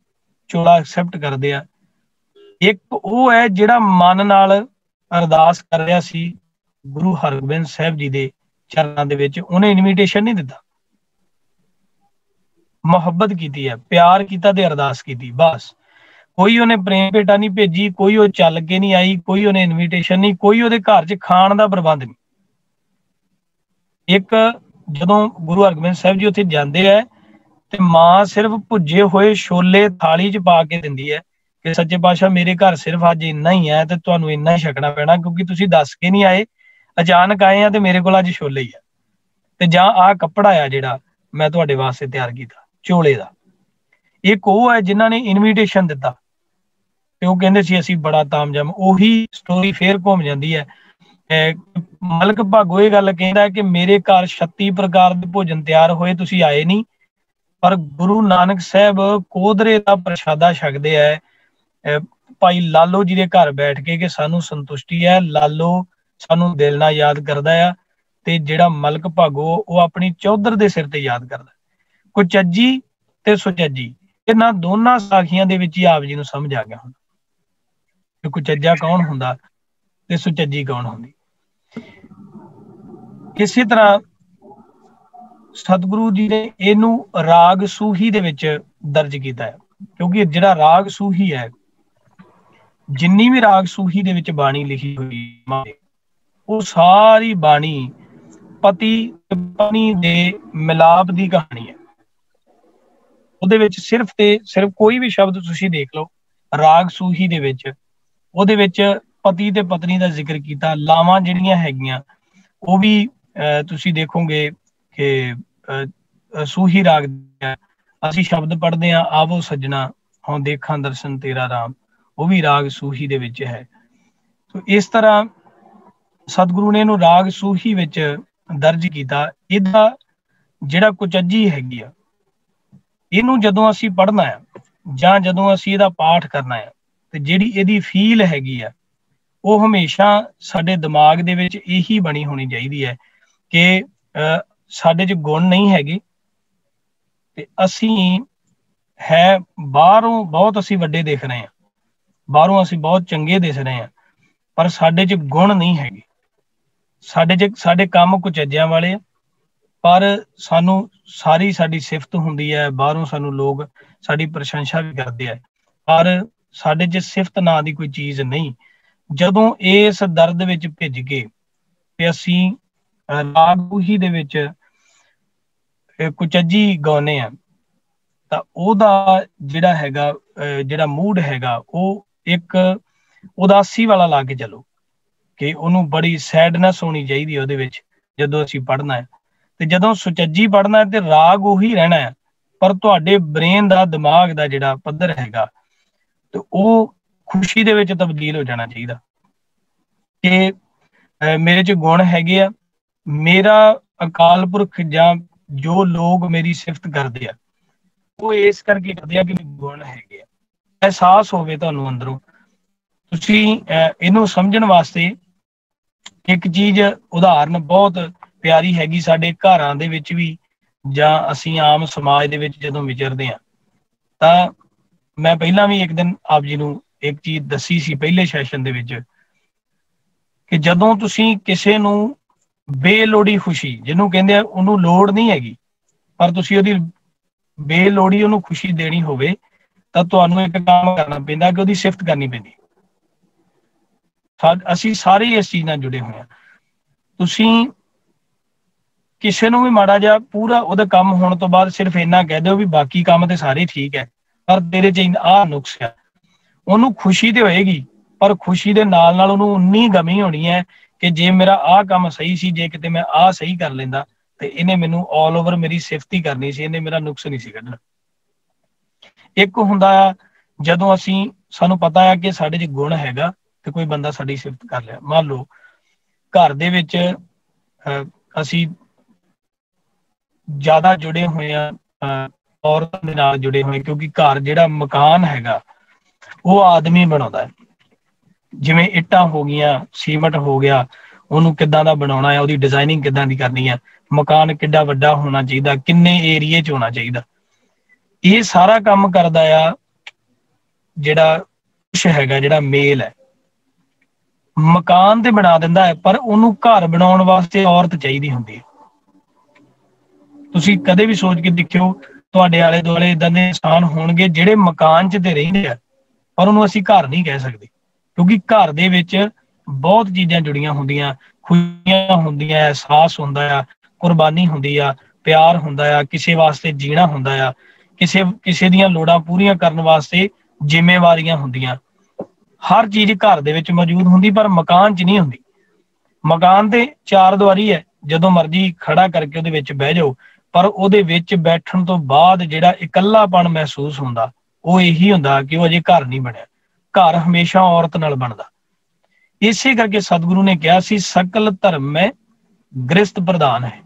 ਚੋਲਾ ਐਕਸੈਪਟ ਕਰਦੇ ਆ। ਇੱਕ ਉਹ ਹੈ ਜਿਹੜਾ ਮਨ ਨਾਲ ਅਰਦਾਸ ਕਰ ਰਿਹਾ ਸੀ ਗੁਰੂ ਹਰਗੋਬਿੰਦ ਸਾਹਿਬ ਜੀ ਦੇ ਚਰਨਾਂ ਦੇ ਵਿੱਚ, ਉਹਨੇ ਇਨਵੀਟੇਸ਼ਨ ਨਹੀਂ ਦਿੱਤਾ, ਮੁਹੱਬਤ ਕੀਤੀ ਹੈ, ਪਿਆਰ ਕੀਤਾ ਤੇ ਅਰਦਾਸ ਕੀਤੀ, ਬਸ। ਕੋਈ ਉਹਨੇ ਪ੍ਰੇਮ ਭੇਟਾ ਨਹੀਂ ਭੇਜੀ, ਕੋਈ ਉਹ ਚੱਲ ਕੇ ਨਹੀਂ ਆਈ, ਕੋਈ ਉਹਨੇ ਇਨਵੀਟੇਸ਼ਨ ਨਹੀਂ, ਕੋਈ ਉਹਦੇ ਘਰ 'ਚ ਖਾਣ ਦਾ ਪ੍ਰਬੰਧ ਨਹੀਂ। ਇੱਕ ਜਦੋਂ ਗੁਰੂ ਹਰਗੋਬਿੰਦ ਸਾਹਿਬ ਜੀ ਉੱਥੇ ਜਾਂਦੇ ਹੈ ਤੇ ਮਾਂ ਸਿਰਫ ਭੁੱਜੇ ਹੋਏ ਛੋਲੇ ਥਾਲੀ 'ਚ ਪਾ ਕੇ ਦਿੰਦੀ ਹੈ ਕਿ ਸੱਚੇ ਪਾਤਸ਼ਾਹ ਮੇਰੇ ਘਰ ਸਿਰਫ ਅੱਜ ਇੰਨਾ ਹੀ ਹੈ ਤੇ ਤੁਹਾਨੂੰ ਇੰਨਾ ਹੀ ਛਕਣਾ ਪੈਣਾ, ਕਿਉਂਕਿ ਤੁਸੀਂ ਦੱਸ ਕੇ ਨਹੀਂ ਆਏ, ਅਚਾਨਕ ਆਏ ਆ ਤੇ ਮੇਰੇ ਕੋਲ ਅੱਜ ਛੋਲੇ ਹੀ ਆ, ਤੇ ਜਾਂ ਆਹ ਕੱਪੜਾ ਆ ਜਿਹੜਾ ਮੈਂ ਤੁਹਾਡੇ ਵਾਸਤੇ ਤਿਆਰ ਕੀਤਾ ਚੋਲੇ ਦਾ। ਇੱਕ ਉਹ ਹੈ ਜਿਨ੍ਹਾਂ ਨੇ ਇਨਵੀਟੇਸ਼ਨ ਦਿੱਤਾ ਤੇ ਉਹ ਕਹਿੰਦੇ ਸੀ ਅਸੀਂ ਬੜਾ ਤਾਮਝਾਮ। ਉਹੀ ਸਟੋਰੀ ਫੇਰ ਘੁੰਮ ਜਾਂਦੀ ਹੈ। ਮਲਕ ਭਾਗੋ ਇਹ ਗੱਲ ਕਹਿੰਦਾ ਕਿ ਮੇਰੇ ਘਰ 36 ਪ੍ਰਕਾਰ ਦੇ ਭੋਜਨ ਤਿਆਰ ਹੋਏ, ਤੁਸੀਂ ਆਏ ਨਹੀਂ, ਪਰ ਗੁਰੂ ਨਾਨਕ ਸਾਹਿਬ ਕੋਧਰੇ ਦਾ ਪ੍ਰਸ਼ਾਦਾ ਛਕਦੇ ਹੈ ਭਾਈ ਲਾਲੋ ਜੀ ਦੇ ਘਰ ਬੈਠ ਕੇ ਕਿ ਸਾਨੂੰ ਸੰਤੁਸ਼ਟੀ ਹੈ, ਲਾਲੋ ਸਾਨੂੰ ਦਿਲ ਨਾਲ ਯਾਦ ਕਰਦਾ ਆ, ਤੇ ਜਿਹੜਾ ਮਲਕ ਭਾਗੋ ਉਹ ਆਪਣੀ ਚੌਧਰ ਦੇ ਸਿਰ ਤੇ ਯਾਦ ਕਰਦਾ। ਕੁਚੱਜੀ ਤੇ ਸੁਚੱਜੀ ਇਹਨਾਂ ਦੋਨਾਂ ਸਾਖੀਆਂ ਦੇ ਵਿੱਚ ਹੀ ਆਪ ਜੀ ਨੂੰ ਸਮਝ ਆ ਗਿਆ ਹੁੰਦਾ ਕਿ ਕੁਚੱਜਾ ਕੌਣ ਹੁੰਦਾ ਤੇ ਸੁਚੱਜੀ ਕੌਣ ਹੁੰਦੀ। ਇਸੇ ਤਰ੍ਹਾਂ ਸਤਿਗੁਰੂ ਜੀ ਨੇ ਇਹਨੂੰ ਰਾਗ ਸੂਹੀ ਦੇ ਵਿੱਚ ਦਰਜ ਕੀਤਾ ਹੈ, ਕਿਉਂਕਿ ਜਿਹੜਾ ਰਾਗ ਸੂਹੀ ਹੈ, ਜਿੰਨੀ ਵੀ ਰਾਗ ਸੂਹੀ ਦੇ ਵਿੱਚ ਬਾਣੀ ਲਿਖੀ ਹੋਈ ਉਹ ਸਾਰੀ ਬਾਣੀ ਪਤੀ ਪਤਨੀ ਦੇ ਮਿਲਾਪ ਦੀ ਕਹਾਣੀ ਹੈ। ਉਹਦੇ ਵਿੱਚ ਸਿਰਫ ਤੇ ਸਿਰਫ ਕੋਈ ਵੀ ਸ਼ਬਦ ਤੁਸੀਂ ਦੇਖ ਲਓ ਰਾਗ ਸੂਹੀ ਦੇ ਵਿੱਚ, ਉਹਦੇ ਵਿੱਚ ਪਤੀ ਤੇ ਪਤਨੀ ਦਾ ਜ਼ਿਕਰ ਕੀਤਾ। ਲਾਵਾਂ ਜਿਹੜੀਆਂ ਹੈਗੀਆਂ ਉਹ ਵੀ ਤੁਸੀਂ ਦੇਖੋਗੇ ਕਿ ਸੂਹੀ ਰਾਗ ਦੀਆਂ ਅਸੀਂ ਸ਼ਬਦ ਪੜ੍ਹਦੇ ਹਾਂ, ਆਵੋ ਸੱਜਣਾ ਹਉ ਦੇਖਾਂ ਦਰਸ਼ਨ ਤੇਰਾ ਰਾਮ, ਉਹ ਵੀ ਰਾਗ ਸੂਹੀ ਦੇ ਵਿੱਚ ਹੈ। ਸੋ ਇਸ ਤਰ੍ਹਾਂ ਸਤਿਗੁਰੂ ਨੇ ਇਹਨੂੰ ਰਾਗ ਸੂਹੀ ਵਿੱਚ ਦਰਜ ਕੀਤਾ। ਇਹਦਾ ਜਿਹੜਾ ਕੁਚੱਜੀ ਹੈਗੀ ਆ, ਇਹਨੂੰ ਜਦੋਂ ਅਸੀਂ ਪੜ੍ਹਨਾ ਆ ਜਾਂ ਜਦੋਂ ਅਸੀਂ ਇਹਦਾ ਪਾਠ ਕਰਨਾ ਆ, ਤੇ ਜਿਹੜੀ ਇਹਦੀ ਫੀਲ ਹੈਗੀ ਆ ਉਹ ਹਮੇਸ਼ਾ ਸਾਡੇ ਦਿਮਾਗ ਦੇ ਵਿੱਚ ਇਹੀ ਬਣੀ ਹੋਣੀ ਚਾਹੀਦੀ ਹੈ ਕਿ ਸਾਡੇ 'ਚ ਗੁਣ ਨਹੀਂ ਹੈਗੇ ਤੇ ਅਸੀਂ ਹੈ ਬਾਹਰੋਂ ਬਹੁਤ ਅਸੀਂ ਵੱਡੇ ਦਿਖ ਰਹੇ ਹਾਂ, ਬਾਹਰੋਂ ਅਸੀਂ ਬਹੁਤ ਚੰਗੇ ਦਿਸ ਰਹੇ ਹਾਂ, ਪਰ ਸਾਡੇ 'ਚ ਗੁਣ ਨਹੀਂ ਹੈਗੇ। ਸਾਡੇ ਕੰਮ ਕੁਚੱਜਿਆਂ ਵਾਲੇ ਆ, ਪਰ ਸਾਨੂੰ ਸਾਡੀ ਸਿਫਤ ਹੁੰਦੀ ਹੈ, ਬਾਹਰੋਂ ਸਾਨੂੰ ਲੋਕ ਸਾਡੀ ਪ੍ਰਸ਼ੰਸਾ ਵੀ ਕਰਦੇ ਆ, ਪਰ ਸਾਡੇ 'ਚ ਸਿਫਤ ਨਾਂ ਦੀ ਕੋਈ ਚੀਜ਼ ਨਹੀਂ। ਜਦੋਂ ਇਸ ਦਰਦ ਵਿੱਚ ਭਿੱਜ ਕੇ ਤੇ ਅਸੀਂ ਰਾਗ ਸੂਹੀ ਦੇ ਵਿੱਚ ਕੁਚੱਜੀ ਗਾਉਂਦੇ ਆ, ਤਾਂ ਉਹਦਾ ਜਿਹੜਾ ਹੈਗਾ ਜਿਹੜਾ ਮੂਡ ਹੈਗਾ ਉਹ ਇੱਕ ਉਦਾਸੀ ਵਾਲਾ ਲਾ ਕੇ ਚਲੋ, ਕਿ ਉਹਨੂੰ ਬੜੀ ਸੈਡਨੈਸ ਹੋਣੀ ਚਾਹੀਦੀ ਹੈ ਉਹਦੇ ਵਿੱਚ ਜਦੋਂ ਅਸੀਂ ਪੜ੍ਹਨਾ ਹੈ। ਤੇ ਜਦੋਂ ਸੁਚੱਜੀ ਪੜ੍ਹਨਾ ਹੈ ਤੇ ਰਾਗ ਉਹੀ ਰਹਿਣਾ ਹੈ, ਪਰ ਤੁਹਾਡੇ ਬ੍ਰੇਨ ਦਾ, ਦਿਮਾਗ ਦਾ ਜਿਹੜਾ ਪੱਧਰ ਹੈਗਾ ਤੇ ਉਹ ਖੁਸ਼ੀ ਦੇ ਵਿੱਚ ਤਬਦੀਲ ਹੋ ਜਾਣਾ ਚਾਹੀਦਾ ਕਿ ਮੇਰੇ 'ਚ ਗੁਣ ਹੈਗੇ ਆ, ਮੇਰਾ ਅਕਾਲ ਪੁਰਖ ਜਾਂ ਜੋ ਲੋਕ ਮੇਰੀ ਸਿਫਤ ਕਰਦੇ ਆ ਉਹ ਇਸ ਕਰਕੇ ਕਰਦੇ ਆ ਕਿ ਗੁਣ ਹੈਗੇ ਆ। ਅਹਿਸਾਸ ਹੋਵੇ ਤੁਹਾਨੂੰ ਅੰਦਰੋਂ। ਤੁਸੀਂ ਇਹਨੂੰ ਸਮਝਣ ਵਾਸਤੇ ਇੱਕ ਚੀਜ਼ ਉਦਾਹਰਨ ਬਹੁਤ ਪਿਆਰੀ ਹੈਗੀ ਸਾਡੇ ਘਰਾਂ ਦੇ ਵਿੱਚ ਵੀ, ਜਾਂ ਅਸੀਂ ਆਮ ਸਮਾਜ ਦੇ ਵਿੱਚ ਜਦੋਂ ਵਿਚਰਦੇ ਹਾਂ, ਤਾਂ ਮੈਂ ਪਹਿਲਾਂ ਵੀ ਇੱਕ ਦਿਨ ਆਪ ਜੀ ਨੂੰ ਇੱਕ ਚੀਜ਼ ਦੱਸੀ ਸੀ ਪਹਿਲੇ ਸੈਸ਼ਨ ਦੇ ਵਿੱਚ, ਕਿ ਜਦੋਂ ਤੁਸੀਂ ਕਿਸੇ ਨੂੰ ਬੇਲੋੜੀ ਖੁਸ਼ੀ, ਜਿਹਨੂੰ ਕਹਿੰਦੇ ਆ ਉਹਨੂੰ ਲੋੜ ਨਹੀਂ ਹੈਗੀ, ਪਰ ਤੁਸੀਂ ਉਹਦੀ ਬੇਲੋੜੀ ਉਹਨੂੰ ਖੁਸ਼ੀ ਦੇਣੀ ਹੋਵੇ, ਤਾਂ ਤੁਹਾਨੂੰ ਇੱਕ ਕੰਮ ਕਰਨਾ ਪੈਂਦਾ ਕਿ ਉਹਦੀ ਸਿਫਤ ਕਰਨੀ ਪੈਂਦੀ। ਅਸੀਂ ਸਾਰੇ ਇਸ ਚੀਜ਼ ਨਾਲ ਜੁੜੇ ਹੋਏ ਹਾਂ। ਤੁਸੀਂ ਕਿਸੇ ਨੂੰ ਵੀ ਮਾੜਾ ਜਿਹਾ ਪੂਰਾ ਉਹਦਾ ਕੰਮ ਹੋਣ ਤੋਂ ਬਾਅਦ ਸਿਰਫ ਇੰਨਾ ਕਹਿ ਦਿਓ ਵੀ ਬਾਕੀ ਕੰਮ ਤੇ ਸਾਰੇ ਠੀਕ ਹੈ, ਪਰ ਤੇਰੇ 'ਚ ਆਹ ਨੁਕਸ ਹੈ, ਉਹਨੂੰ ਖੁਸ਼ੀ ਤੇ ਹੋਏਗੀ, ਪਰ ਖੁਸ਼ੀ ਦੇ ਨਾਲ ਨਾਲ ਉਹਨੂੰ ਉਨੀ ਗਮੀ ਹੋਣੀ ਹੈ ਕਿ ਜੇ ਮੇਰਾ ਆਹ ਕੰਮ ਸਹੀ ਸੀ, ਜੇ ਕਿਤੇ ਮੈਂ ਆਹ ਸਹੀ ਕਰ ਲੈਂਦਾ ਤੇ ਇਹਨੇ ਮੈਨੂੰ ਆਲ ਓਵਰ ਮੇਰੀ ਸਿਫਤ ਹੀ ਕਰਨੀ ਸੀ, ਇਹਨੇ ਮੇਰਾ ਨੁਕਸ ਨਹੀਂ ਸੀ ਕੱਢਣਾ। ਇੱਕ ਹੁੰਦਾ ਆ ਜਦੋਂ ਸਾਨੂੰ ਪਤਾ ਆ ਕਿ ਸਾਡੇ 'ਚ ਗੁਣ ਹੈਗਾ ਤੇ ਕੋਈ ਬੰਦਾ ਸਾਡੀ ਸਿਫਤ ਕਰ ਲਿਆ। ਮੰਨ ਲਓ ਘਰ ਦੇ ਵਿੱਚ ਅਸੀਂ ਜ਼ਿਆਦਾ ਜੁੜੇ ਹੋਏ ਆ ਔਰਤਾਂ ਦੇ ਨਾਲ ਜੁੜੇ ਹੋਏ, ਕਿਉਂਕਿ ਘਰ ਜਿਹੜਾ ਮਕਾਨ ਹੈਗਾ ਉਹ ਆਦਮੀ ਬਣਾਉਂਦਾ ਹੈ। ਜਿਵੇਂ ਇੱਟਾਂ ਹੋ ਗਈਆਂ, ਸੀਮਟ ਹੋ ਗਿਆ, ਉਹਨੂੰ ਕਿੱਦਾਂ ਦਾ ਬਣਾਉਣਾ ਹੈ, ਉਹਦੀ ਡਿਜ਼ਾਈਨਿੰਗ ਕਿੱਦਾਂ ਦੀ ਕਰਨੀ ਹੈ, ਮਕਾਨ ਕਿੱਡਾ ਵੱਡਾ ਹੋਣਾ ਚਾਹੀਦਾ, ਕਿੰਨੇ ਏਰੀਏ 'ਚ ਹੋਣਾ ਚਾਹੀਦਾ, ਇਹ ਸਾਰਾ ਕੰਮ ਕਰਦਾ ਆ ਜਿਹੜਾ ਕੁਛ ਹੈਗਾ, ਜਿਹੜਾ ਮੇਲ ਹੈ। ਮਕਾਨ ਤੇ ਬਣਾ ਦਿੰਦਾ ਹੈ, ਪਰ ਉਹਨੂੰ ਘਰ ਬਣਾਉਣ ਵਾਸਤੇ ਔਰਤ ਚਾਹੀਦੀ ਹੁੰਦੀ ਹੈ। ਤੁਸੀਂ ਕਦੇ ਵੀ ਸੋਚ ਕੇ ਦੇਖਿਓ, ਤੁਹਾਡੇ ਆਲੇ ਦੁਆਲੇ ਏਦਾਂ ਦੇ ਇਨਸਾਨ ਹੋਣਗੇ ਜਿਹੜੇ ਮਕਾਨ 'ਚ ਤੇ ਰਹਿੰਦੇ ਆ, ਪਰ ਉਹਨੂੰ ਅਸੀਂ ਘਰ ਨਹੀਂ ਕਹਿ ਸਕਦੇ, ਕਿਉਂਕਿ ਘਰ ਦੇ ਵਿੱਚ ਬਹੁਤ ਚੀਜ਼ਾਂ ਜੁੜੀਆਂ ਹੁੰਦੀਆਂ, ਖੁਸ਼ੀਆਂ ਹੁੰਦੀਆਂ, ਅਹਿਸਾਸ ਹੁੰਦਾ ਆ, ਕੁਰਬਾਨੀ ਹੁੰਦੀ ਆ, ਪਿਆਰ ਹੁੰਦਾ ਆ, ਕਿਸੇ ਵਾਸਤੇ ਜੀਣਾ ਹੁੰਦਾ ਆ, ਕਿਸੇ ਦੀਆਂ ਲੋੜਾਂ ਪੂਰੀਆਂ ਕਰਨ ਵਾਸਤੇ ਜ਼ਿੰਮੇਵਾਰੀਆਂ ਹੁੰਦੀਆਂ। ਹਰ ਚੀਜ਼ ਘਰ ਦੇ ਵਿੱਚ ਮੌਜੂਦ ਹੁੰਦੀ, ਪਰ ਮਕਾਨ 'ਚ ਨਹੀਂ ਹੁੰਦੀ। ਮਕਾਨ ਤੇ ਚਾਰ ਦੀਵਾਰੀ ਹੈ, ਜਦੋਂ ਮਰਜ਼ੀ ਖੜਾ ਕਰਕੇ ਉਹਦੇ ਵਿੱਚ ਬਹਿ ਜਾਓ, ਪਰ ਉਹਦੇ ਵਿੱਚ ਬੈਠਣ ਤੋਂ ਬਾਅਦ ਜਿਹੜਾ ਇਕੱਲਾਪਣ ਮਹਿਸੂਸ ਹੁੰਦਾ ਉਹ ਇਹੀ ਹੁੰਦਾ ਕਿ ਉਹ ਅਜੇ ਘਰ ਨਹੀਂ ਬਣਿਆ। ਘਰ ਹਮੇਸ਼ਾ ਔਰਤ ਨਾਲ ਬਣਦਾ। ਇਸੇ ਕਰਕੇ ਸਤਿਗੁਰੂ ਨੇ ਕਿਹਾ ਸੀ, ਸਕਲ ਧਰਮ ਮੈਂ ਗ੍ਰਸਤ ਪ੍ਰਧਾਨ ਹੈ।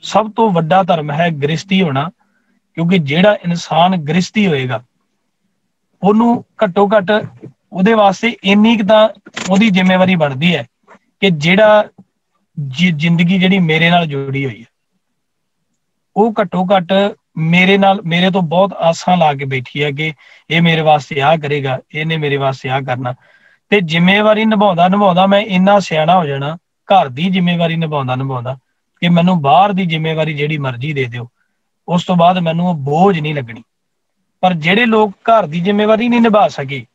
ਸਭ ਤੋਂ ਵੱਡਾ ਧਰਮ ਹੈ ਗ੍ਰਸਤੀ ਹੋਣਾ, ਕਿਉਂਕਿ ਜਿਹੜਾ ਇਨਸਾਨ ਗ੍ਰਸਤੀ ਹੋਏਗਾ ਉਹਨੂੰ ਘੱਟੋ ਘੱਟ ਉਹਦੇ ਵਾਸਤੇ ਇੰਨੀ ਕੁ ਤਾਂ ਉਹਦੀ ਜ਼ਿੰਮੇਵਾਰੀ ਬਣਦੀ ਹੈ ਕਿ ਜਿਹੜਾ ਜ਼ਿੰਦਗੀ ਜਿਹੜੀ ਮੇਰੇ ਨਾਲ ਜੁੜੀ ਹੋਈ ਹੈ ਉਹ ਘੱਟੋ ਘੱਟ ਮੇਰੇ ਤੋਂ ਬਹੁਤ ਆਸਾਂ ਲਾ ਕੇ ਬੈਠੀ ਹੈ ਕਿ ਇਹ ਮੇਰੇ ਵਾਸਤੇ ਆਹ ਕਰੇਗਾ, ਇਹਨੇ ਮੇਰੇ ਵਾਸਤੇ ਆਹ ਕਰਨਾ। ਤੇ ਜ਼ਿੰਮੇਵਾਰੀ ਨਿਭਾਉਂਦਾ ਮੈਂ ਇੰਨਾ ਸਿਆਣਾ ਹੋ ਜਾਣਾ, ਘਰ ਦੀ ਜ਼ਿੰਮੇਵਾਰੀ ਨਿਭਾਉਂਦਾ ਕਿ ਮੈਨੂੰ ਬਾਹਰ ਦੀ ਜ਼ਿੰਮੇਵਾਰੀ ਜਿਹੜੀ ਮਰਜ਼ੀ ਦੇ ਦਿਓ, ਉਸ ਤੋਂ ਬਾਅਦ ਮੈਨੂੰ ਉਹ ਬੋਝ ਨਹੀਂ ਲੱਗਣੀ। ਪਰ ਜਿਹੜੇ ਲੋਕ ਘਰ ਦੀ ਜ਼ਿੰਮੇਵਾਰੀ ਨਹੀਂ ਨਿਭਾ ਸਕੇ,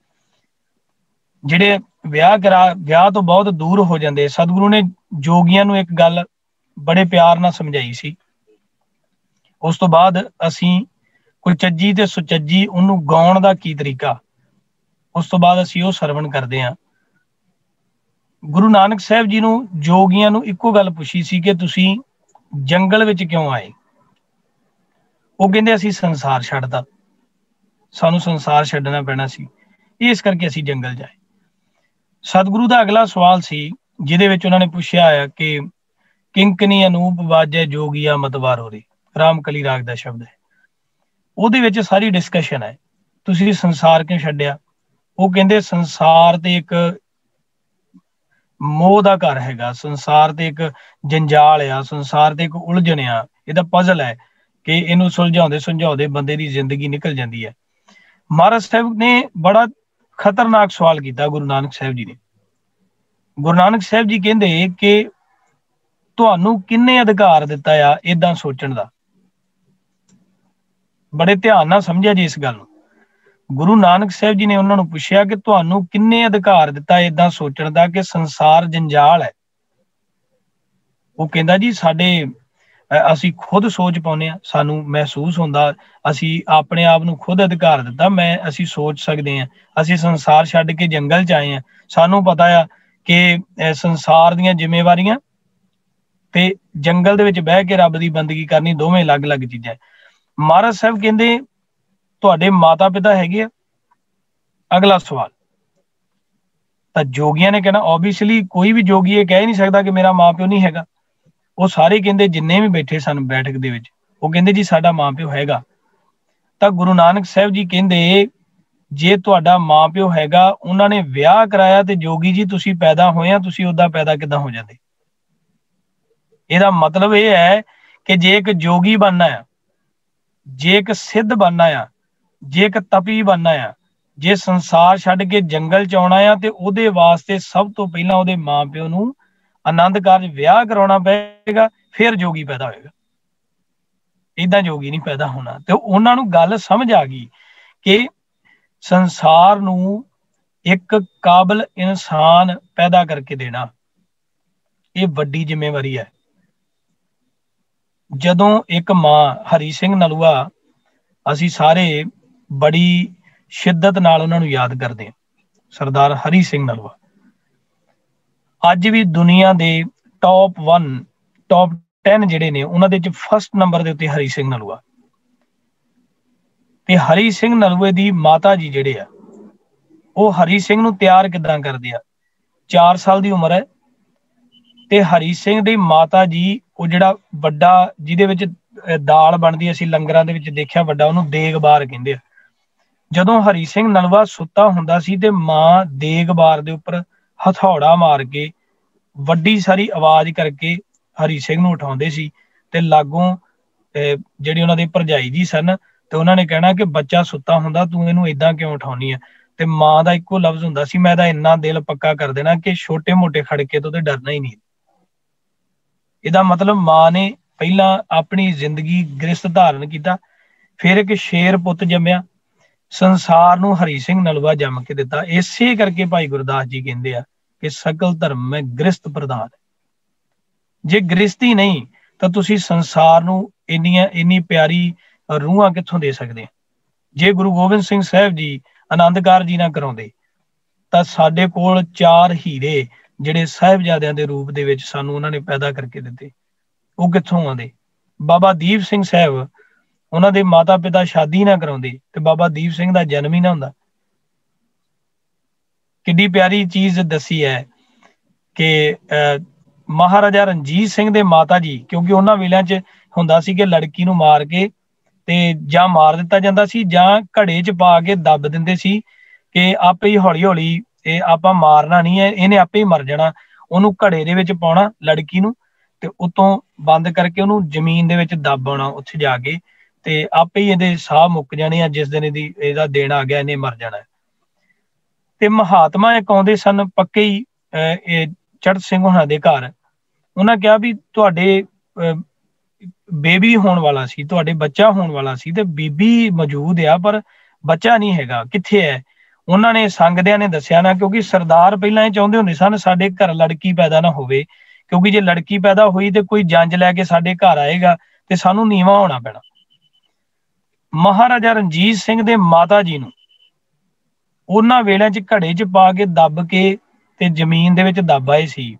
ਜਿਹੜੇ ਵਿਆਹ ਤੋਂ ਬਹੁਤ ਦੂਰ ਹੋ ਜਾਂਦੇ, ਸਤਿਗੁਰੂ ਨੇ ਜੋਗੀਆਂ ਨੂੰ ਇੱਕ ਗੱਲ ਬੜੇ ਪਿਆਰ ਨਾਲ ਸਮਝਾਈ ਸੀ। ਉਸ ਤੋਂ ਬਾਅਦ ਅਸੀਂ ਕੁਚੱਜੀ ਤੇ ਸੁਚੱਜੀ ਉਹਨੂੰ ਗਾਉਣ ਦਾ ਕੀ ਤਰੀਕਾ, ਉਸ ਤੋਂ ਬਾਅਦ ਅਸੀਂ ਉਹ ਸਰਵਣ ਕਰਦੇ ਹਾਂ। ਗੁਰੂ ਨਾਨਕ ਸਾਹਿਬ ਜੀ ਨੂੰ ਜੋਗੀਆਂ ਨੂੰ ਇੱਕੋ ਗੱਲ ਪੁੱਛੀ ਸੀ ਕਿ ਤੁਸੀਂ ਜੰਗਲ ਵਿੱਚ ਕਿਉਂ ਆਏ। ਉਹ ਕਹਿੰਦੇ ਅਸੀਂ ਸੰਸਾਰ ਛੱਡਦਾ, ਸਾਨੂੰ ਸੰਸਾਰ ਛੱਡਣਾ ਪੈਣਾ ਸੀ, ਇਸ ਕਰਕੇ ਅਸੀਂ ਜੰਗਲ ਜਾਏ। ਸਤਿਗੁਰੂ ਦਾ ਅਗਲਾ ਸਵਾਲ ਸੀ ਜਿਹਦੇ ਵਿੱਚ ਉਹਨਾਂ ਨੇ ਪੁੱਛਿਆ ਆ ਕਿ ਕਿੰਕਨੀ ਅਨੂਪ ਵਾਜੈ ਜੋਗੀਆ ਮਤਵਾਰ ਹੋ ਰਹੀ, ਰਾਮਕਲੀ ਰਾਗ ਦਾ ਸ਼ਬਦ ਹੈ। ਉਹਦੇ ਵਿੱਚ ਸਾਰੀ ਡਿਸਕਸ਼ਨ ਹੈ, ਤੁਸੀਂ ਸੰਸਾਰ ਕਿਉਂ ਛੱਡਿਆ? ਉਹ ਕਹਿੰਦੇ ਸੰਸਾਰ ਤੇ ਇੱਕ ਮੋਹ ਦਾ ਘਰ ਹੈਗਾ, ਸੰਸਾਰ ਤੇ ਇੱਕ ਜੰਜਾਲ ਆ, ਸੰਸਾਰ ਤੇ ਇੱਕ ਉਲਝਣ ਆ, ਇਹਦਾ ਪਜ਼ਲ ਹੈ ਕਿ ਇਹਨੂੰ ਸੁਲਝਾਉਂਦੇ ਸੁਲਝਾਉਂਦੇ ਬੰਦੇ ਦੀ ਜ਼ਿੰਦਗੀ ਨਿਕਲ ਜਾਂਦੀ ਹੈ। ਮਹਾਰਾਜ ਸਾਹਿਬ ਨੇ ਬੜਾ ਖਤਰਨਾਕ ਸਵਾਲ ਕੀਤਾ ਗੁਰੂ ਨਾਨਕ ਸਾਹਿਬ ਜੀ ਨੇ। ਗੁਰੂ ਨਾਨਕ ਸਾਹਿਬ ਜੀ ਕਹਿੰਦੇ ਕਿ ਤੁਹਾਨੂੰ ਕਿੰਨੇ ਅਧਿਕਾਰ ਦਿੱਤਾ ਆ ਏਦਾਂ ਸੋਚਣ ਦਾ? ਬੜੇ ਧਿਆਨ ਨਾਲ ਸਮਝਿਆ ਜੀ ਇਸ ਗੱਲ ਨੂੰ। ਗੁਰੂ ਨਾਨਕ ਸਾਹਿਬ ਜੀ ਨੇ ਉਹਨਾਂ ਨੂੰ ਪੁੱਛਿਆ ਕਿ ਤੁਹਾਨੂੰ ਕਿੰਨੇ ਅਧਿਕਾਰ ਦਿੱਤਾ ਏਦਾਂ ਸੋਚਣ ਦਾ ਕਿ ਸੰਸਾਰ ਜੰਜਾਲ ਹੈ? ਉਹ ਕਹਿੰਦਾ ਜੀ ਅਸੀਂ ਖੁਦ ਸੋਚ ਪਾਉਂਦੇ ਹਾਂ, ਸਾਨੂੰ ਮਹਿਸੂਸ ਹੁੰਦਾ, ਅਸੀਂ ਆਪਣੇ ਆਪ ਨੂੰ ਖੁਦ ਅਧਿਕਾਰ ਦਿੱਤਾ, ਅਸੀਂ ਸੋਚ ਸਕਦੇ ਹਾਂ। ਅਸੀਂ ਸੰਸਾਰ ਛੱਡ ਕੇ ਜੰਗਲ 'ਚ ਆਏ ਹਾਂ, ਸਾਨੂੰ ਪਤਾ ਆ ਕਿ ਸੰਸਾਰ ਦੀਆਂ ਜ਼ਿੰਮੇਵਾਰੀਆਂ ਤੇ ਜੰਗਲ ਦੇ ਵਿੱਚ ਬਹਿ ਕੇ ਰੱਬ ਦੀ ਬੰਦਗੀ ਕਰਨੀ ਦੋਵੇਂ ਅਲੱਗ-ਅਲੱਗ ਚੀਜ਼ਾਂ। ਮਹਾਰਾਜ ਸਾਹਿਬ ਕਹਿੰਦੇ ਤੁਹਾਡੇ ਮਾਤਾ ਪਿਤਾ ਹੈਗੇ ਆ? ਅਗਲਾ ਸਵਾਲ। ਤਾਂ ਜੋਗੀਆਂ ਨੇ ਕਹਿਣਾ ਓਬਵੀਅਸਲੀ ਕੋਈ ਵੀ ਜੋਗੀ ਇਹ ਕਹਿ ਨਹੀਂ ਸਕਦਾ ਕਿ ਮੇਰਾ ਮਾਂ ਪਿਓ ਨਹੀਂ ਹੈਗਾ। ਉਹ ਸਾਰੇ ਕਹਿੰਦੇ, ਜਿੰਨੇ ਵੀ ਬੈਠੇ ਸਨ ਬੈਠਕ ਦੇ ਵਿੱਚ, ਉਹ ਕਹਿੰਦੇ ਜੀ ਸਾਡਾ ਮਾਂ ਪਿਓ ਹੈਗਾ। ਤਾਂ ਗੁਰੂ ਨਾਨਕ ਸਾਹਿਬ ਜੀ ਕਹਿੰਦੇ ਜੇ ਤੁਹਾਡਾ ਮਾਂ ਪਿਓ ਹੈਗਾ, ਉਹਨਾਂ ਨੇ ਵਿਆਹ ਕਰਾਇਆ, ਤੇ ਜੋਗੀ ਜੀ ਤੁਸੀਂ ਪੈਦਾ ਹੋਏ ਆ, ਤੁਸੀਂ ਓਦਾਂ ਪੈਦਾ ਕਿੱਦਾਂ ਹੋ ਜਾਂਦੇ? ਇਹਦਾ ਮਤਲਬ ਇਹ ਹੈ ਕਿ ਜੇ ਇੱਕ ਜੋਗੀ ਬਣਨਾ ਆ, ਜੇ ਇੱਕ ਸਿੱਧ ਬਣਨਾ ਆ, ਜੇ ਇੱਕ ਤਪੀ ਬਣਨਾ ਆ, ਜੇ ਸੰਸਾਰ ਛੱਡ ਕੇ ਜੰਗਲ 'ਚ ਆਉਣਾ ਆ, ਤੇ ਉਹਦੇ ਵਾਸਤੇ ਸਭ ਤੋਂ ਪਹਿਲਾਂ ਉਹਦੇ ਮਾਂ ਪਿਓ ਨੂੰ ਆਨੰਦ ਕਾਰਜ ਵਿਆਹ ਕਰਾਉਣਾ ਪਏਗਾ, ਫਿਰ ਜੋਗੀ ਪੈਦਾ ਹੋਏਗਾ। ਏਦਾਂ ਜੋਗੀ ਨਹੀਂ ਪੈਦਾ ਹੋਣਾ। ਤੇ ਉਹਨਾਂ ਨੂੰ ਗੱਲ ਸਮਝ ਆ ਗਈ ਕਿ ਸੰਸਾਰ ਨੂੰ ਇੱਕ ਕਾਬਲ ਇਨਸਾਨ ਪੈਦਾ ਕਰਕੇ ਦੇਣਾ ਇਹ ਵੱਡੀ ਜ਼ਿੰਮੇਵਾਰੀ ਹੈ। ਜਦੋਂ ਇੱਕ ਮਾਂ, ਹਰੀ ਸਿੰਘ ਨਲੂਆ, ਅਸੀਂ ਸਾਰੇ ਬੜੀ ਸ਼ਿੱਦਤ ਨਾਲ ਉਹਨਾਂ ਨੂੰ ਯਾਦ ਕਰਦੇ ਹਾਂ, ਸਰਦਾਰ ਹਰੀ ਸਿੰਘ ਨਲੂਆ ਅੱਜ ਵੀ ਦੁਨੀਆ ਦੇ ਟੌਪ 10 ਜਿਹੜੇ ਨੇ ਉਹਨਾਂ ਦੇ ਵਿੱਚ ਫਸਟ ਨੰਬਰ ਦੇ ਉੱਤੇ ਹਰੀ ਸਿੰਘ ਨਲੂਆ। ਤੇ ਹਰੀ ਸਿੰਘ ਨਲੂਏ ਦੀ ਮਾਤਾ ਜੀ ਜਿਹੜੇ ਆ, ਉਹ ਹਰੀ ਸਿੰਘ ਨੂੰ ਤਿਆਰ ਕਿੱਦਾਂ ਕਰਦੇ ਆ? 4 ਸਾਲ ਦੀ ਉਮਰ ਹੈ ਤੇ ਹਰੀ ਸਿੰਘ ਦੀ ਮਾਤਾ ਜੀ, ਉਹ ਜਿਹੜਾ ਵੱਡਾ ਜਿਹਦੇ ਵਿੱਚ ਦਾਲ ਬਣਦੀ, ਅਸੀਂ ਲੰਗਰਾਂ ਦੇ ਵਿੱਚ ਦੇਖਿਆ ਵੱਡਾ, ਉਹਨੂੰ ਦੇਗਬਾਰ ਕਹਿੰਦੇ ਆ। ਜਦੋਂ ਹਰੀ ਸਿੰਘ ਨਲੂਆ ਸੁੱਤਾ ਹੁੰਦਾ ਸੀ ਤੇ ਮਾਂ ਦੇਗਬਾਰ ਦੇ ਉੱਪਰ ਹਥੌੜਾ ਮਾਰ ਕੇ ਵੱਡੀ ਸਾਰੀ ਆਵਾਜ਼ ਕਰਕੇ ਹਰੀ ਸਿੰਘ ਨੂੰ ਉਠਾਉਂਦੇ ਸੀ। ਤੇ ਲਾਗੋਂ ਜਿਹੜੀ ਉਹਨਾਂ ਦੇ ਭਰਜਾਈ ਜੀ ਸਨ, ਤੇ ਉਹਨਾਂ ਨੇ ਕਹਿਣਾ ਕਿ ਬੱਚਾ ਸੁੱਤਾ ਹੁੰਦਾ, ਤੂੰ ਇਹਨੂੰ ਏਦਾਂ ਕਿਉਂ ਉਠਾਉਣੀ ਆ? ਤੇ ਮਾਂ ਦਾ ਇੱਕੋ ਲਫ਼ਜ਼ ਹੁੰਦਾ ਸੀ, ਮੈਂ ਇਹਦਾ ਇੰਨਾ ਦਿਲ ਪੱਕਾ ਕਰ ਦੇਣਾ ਕਿ ਛੋਟੇ ਮੋਟੇ ਖੜਕੇ ਤੋਂ ਤੇ ਡਰਨਾ ਹੀ ਨਹੀਂ। ਇਹਦਾ ਮਤਲਬ ਮਾਂ ਨੇ ਪਹਿਲਾਂ ਆਪਣੀ ਜ਼ਿੰਦਗੀ ਗ੍ਰਸਤ ਧਾਰਨ ਕੀਤਾ, ਫਿਰ ਇੱਕ ਸ਼ੇਰ ਪੁੱਤ ਜੰਮਿਆ, ਸੰਸਾਰ ਨੂੰ ਹਰੀ ਸਿੰਘ ਨਲੂਆ ਜੰਮ ਕੇ ਦਿੱਤਾ। ਇਸੇ ਕਰਕੇ ਭਾਈ ਗੁਰਦਾਸ ਜੀ ਕਹਿੰਦੇ ਆ ਕਿ ਸਕਲ ਧਰਮ ਮੈਂ ਗ੍ਰਸਤ ਪ੍ਰਧਾਨ। ਜੇ ਗ੍ਰਸਤੀ ਨਹੀਂ ਤਾਂ ਤੁਸੀਂ ਸੰਸਾਰ ਨੂੰ ਇੰਨੀ ਪਿਆਰੀ ਰੂਹਾਂ ਕਿੱਥੋਂ ਦੇ ਸਕਦੇ? ਜੇ ਗੁਰੂ ਗੋਬਿੰਦ ਸਿੰਘ ਸਾਹਿਬ ਜੀ ਆਨੰਦ ਕਾਰਜ ਜੀ ਨਾ ਕਰਾਉਂਦੇ ਤਾਂ ਸਾਡੇ ਕੋਲ 4 ਹੀਰੇ ਜਿਹੜੇ ਸਾਹਿਬਜ਼ਾਦਿਆਂ ਦੇ ਰੂਪ ਦੇ ਵਿੱਚ ਸਾਨੂੰ ਉਹਨਾਂ ਨੇ ਪੈਦਾ ਕਰਕੇ ਦਿੱਤੇ, ਉਹ ਕਿੱਥੋਂ ਆਉਂਦੇ? ਬਾਬਾ ਦੀਪ ਸਿੰਘ ਸਾਹਿਬ, ਉਹਨਾਂ ਦੇ ਮਾਤਾ ਪਿਤਾ ਸ਼ਾਦੀ ਨਾ ਕਰਾਉਂਦੇ ਤੇ ਬਾਬਾ ਦੀਪ ਸਿੰਘ ਦਾ ਜਨਮ ਹੀ ਨਾ ਹੁੰਦਾ। ਕਿੱਡੀ ਪਿਆਰੀ ਚੀਜ਼ ਦੱਸੀ ਹੈ ਕਿ ਮਹਾਰਾਜਾ ਰਣਜੀਤ ਸਿੰਘ ਦੇ ਮਾਤਾ ਜੀ, ਕਿਉਂਕਿ ਉਹਨਾਂ ਵੇਲਿਆਂ 'ਚ ਹੁੰਦਾ ਸੀ ਕਿ ਲੜਕੀ ਨੂੰ ਮਾਰ ਕੇ ਤੇ ਜਾਂ ਮਾਰ ਦਿੱਤਾ ਜਾਂਦਾ ਸੀ ਜਾਂ ਘੜੇ 'ਚ ਪਾ ਕੇ ਦੱਬ ਦਿੰਦੇ ਸੀ ਕਿ ਆਪੇ ਹੀ ਹੌਲੀ ਹੌਲੀ ਇਹ ਆਪਾਂ ਮਾਰਨਾ ਨਹੀਂ ਹੈ, ਇਹਨੇ ਆਪੇ ਹੀ ਮਰ ਜਾਣਾ। ਉਹਨੂੰ ਘੜੇ ਦੇ ਵਿੱਚ ਪਾਉਣਾ ਲੜਕੀ ਨੂੰ, ਤੇ ਉਤੋਂ ਬੰਦ ਕਰਕੇ ਉਹਨੂੰ ਜ਼ਮੀਨ ਦੇ ਵਿੱਚ ਦੱਬ ਆਉਣਾ ਉੱਥੇ ਜਾ ਕੇ, ਤੇ ਆਪੇ ਹੀ ਇਹਦੇ ਸਾਹ ਮੁੱਕ ਜਾਣੇ ਆ, ਜਿਸ ਦਿਨ ਇਹਦਾ ਦਿਨ ਆ ਗਿਆ ਇਹਨੇ ਮਰ ਜਾਣਾ। ਤੇ ਮਹਾਤਮਾ ਇੱਕ ਆਉਂਦੇ ਸਨ ਪੱਕੇ ਹੀ ਚੜ੍ਹਤ ਸਿੰਘ ਹੋਣਾ ਦੇ ਘਰ, ਉਹਨਾਂ ਕਿਹਾ ਵੀ ਤੁਹਾਡੇ ਬੇਬੀ ਹੋਣ ਵਾਲਾ ਸੀ, ਤੁਹਾਡੇ ਬੱਚਾ ਹੋਣ ਵਾਲਾ ਸੀ, ਤੇ ਬੀਬੀ ਮੌਜੂਦ ਆ ਪਰ ਬੱਚਾ ਨਹੀਂ ਹੈਗਾ, ਕਿੱਥੇ ਹੈ? ਉਹਨਾਂ ਨੇ ਸੰਗਦਿਆਂ ਨੇ ਦੱਸਿਆ ਨਾ, ਕਿਉਂਕਿ ਸਰਦਾਰ ਪਹਿਲਾਂ ਇਹ ਚਾਹੁੰਦੇ ਹੁੰਦੇ ਸਨ ਸਾਡੇ ਘਰ ਲੜਕੀ ਪੈਦਾ ਨਾ ਹੋਵੇ, ਕਿਉਂਕਿ ਜੇ ਲੜਕੀ ਪੈਦਾ ਹੋਈ ਤੇ ਕੋਈ ਜੰਜ ਲੈ ਕੇ ਸਾਡੇ ਘਰ ਆਏਗਾ ਤੇ ਸਾਨੂੰ ਨੀਵਾਂ ਹੋਣਾ ਪੈਣਾ। ਮਹਾਰਾਜਾ ਰਣਜੀਤ ਸਿੰਘ ਦੇ ਮਾਤਾ ਜੀ ਨੂੰ ਉਹਨਾਂ ਵੇਲਿਆਂ 'ਚ ਘੜੇ 'ਚ ਪਾ ਕੇ ਦੱਬ ਕੇ ਤੇ ਜ਼ਮੀਨ ਦੇ ਵਿੱਚ ਦੱਬ ਆਏ ਸੀ।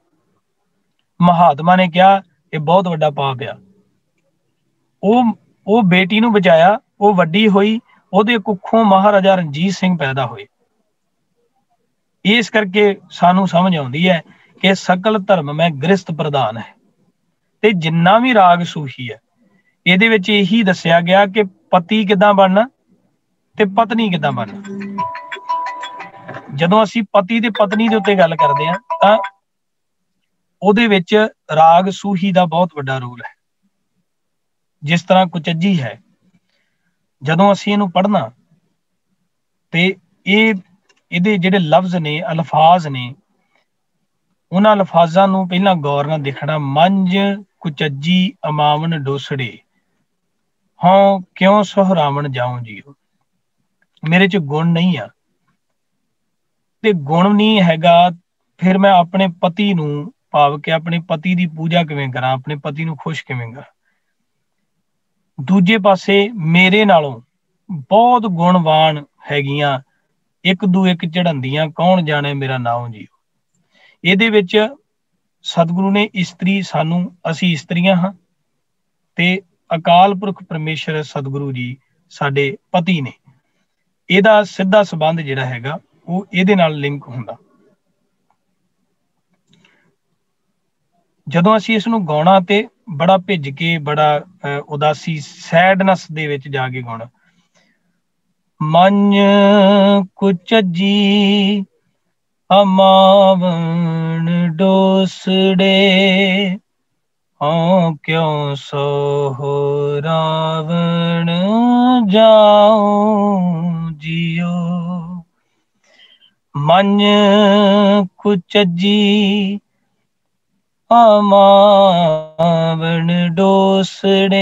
ਮਹਾਤਮਾ ਨੇ ਕਿਹਾ ਇਹ ਬਹੁਤ ਵੱਡਾ ਪਾਪ ਆ। ਉਹ ਬੇਟੀ ਨੂੰ ਬਚਾਇਆ, ਉਹ ਵੱਡੀ ਹੋਈ, ਉਹਦੇ ਕੁੱਖੋਂ ਮਹਾਰਾਜਾ ਰਣਜੀਤ ਸਿੰਘ ਪੈਦਾ ਹੋਏ। ਇਸ ਕਰਕੇ ਸਾਨੂੰ ਸਮਝ ਆਉਂਦੀ ਹੈ ਕਿ ਸਕਲ ਧਰਮ ਮੈਂ ਗ੍ਰਸਤ ਪ੍ਰਧਾਨ ਹੈ। ਤੇ ਜਿੰਨਾ ਵੀ ਰਾਗ ਸੂਹੀ ਹੈ ਇਹਦੇ ਵਿੱਚ ਇਹੀ ਦੱਸਿਆ ਗਿਆ ਕਿ ਪਤੀ ਕਿੱਦਾਂ ਬਣਨਾ ਤੇ ਪਤਨੀ ਕਿੱਦਾਂ ਬਣਨਾ। ਜਦੋਂ ਅਸੀਂ ਪਤੀ ਤੇ ਪਤਨੀ ਦੇ ਉੱਤੇ ਗੱਲ ਕਰਦੇ ਹਾਂ ਤਾਂ ਉਹਦੇ ਵਿੱਚ ਰਾਗ ਸੂਹੀ ਦਾ ਬਹੁਤ ਵੱਡਾ ਰੋਲ ਹੈ। ਜਿਸ ਤਰ੍ਹਾਂ ਕੁਚੱਜੀ ਹੈ, ਜਦੋਂ ਅਸੀਂ ਇਹਨੂੰ ਪੜ੍ਹਨਾ ਤੇ ਇਹਦੇ ਜਿਹੜੇ ਲਫ਼ਜ਼ ਨੇ, ਅਲਫਾਜ਼ ਨੇ, ਉਹਨਾਂ ਅਲਫਾਜ਼ਾਂ ਨੂੰ ਪਹਿਲਾਂ ਗੌਰ ਨਾਲ ਦੇਖਣਾ। ਮੰਝ ਕੁਚੱਜੀ ਅਮਾਵਨ ਡੋਸੜੇ, ਹਾਂ ਕਿਉਂ ਸੁਹਰਾਵਣ ਜਾਉ ਜੀਓ। ਮੇਰੇ ਚ ਗੁਣ ਨਹੀਂ ਆ ਤੇ ਗੁਣ ਨਹੀਂ ਹੈਗਾ, ਫਿਰ ਮੈਂ ਆਪਣੇ ਪਤੀ ਨੂੰ, ਭਾਵ ਕਿ ਆਪਣੇ ਪਤੀ ਦੀ ਪੂਜਾ ਕਿਵੇਂ ਕਰਾਂ, ਆਪਣੇ ਪਤੀ ਨੂੰ ਖੁਸ਼ ਕਿਵੇਂ ਕਰਾਂ। ਦੂਜੇ ਪਾਸੇ ਮੇਰੇ ਨਾਲੋਂ ਬਹੁਤ ਗੁਣਵਾਨ ਹੈਗੀਆਂ, ਇੱਕ ਦੂ ਇੱਕ ਚੜ੍ਹੰਦੀਆਂ, ਕੌਣ ਜਾਣੇ ਮੇਰਾ ਨਾਉ ਜੀਓ। ਇਹਦੇ ਵਿੱਚ ਸਤਿਗੁਰੂ ਨੇ ਇਸਤਰੀ, ਸਾਨੂੰ, ਅਸੀਂ ਇਸਤਰੀਆਂ ਹਾਂ ਤੇ ਅਕਾਲ ਪੁਰਖ ਪਰਮੇਸ਼ਰ ਸਤਿਗੁਰੂ ਜੀ ਸਾਡੇ ਪਤੀ ਨੇ। ਇਹਦਾ ਸਿੱਧਾ ਸੰਬੰਧ ਜਿਹੜਾ ਹੈਗਾ ਉਹ ਇਹਦੇ ਨਾਲ ਲਿੰਕ ਹੁੰਦਾ। ਜਦੋਂ ਅਸੀਂ ਇਸ ਨੂੰ ਗਾਉਣਾ ਤੇ ਬੜਾ ਭਿੱਜ ਕੇ, ਬੜਾ ਉਦਾਸੀ, ਸੈਡਨੈਸ ਦੇ ਵਿੱਚ ਜਾ ਕੇ ਗਾਉਣਾ। ਮੰਝ ਕੁਚੱਜੀ ਅਮਾਵਣ ਡੋਸੜੇ, ਹਾਂ ਕਿਉਂ ਸੁਹਰਾਵਣ ਜਾਉ ਜੀਓ। ਮੰਝ ਕੁਚੱਜੀ ਅਮਾਵਣ ਡੋਸੜੇ,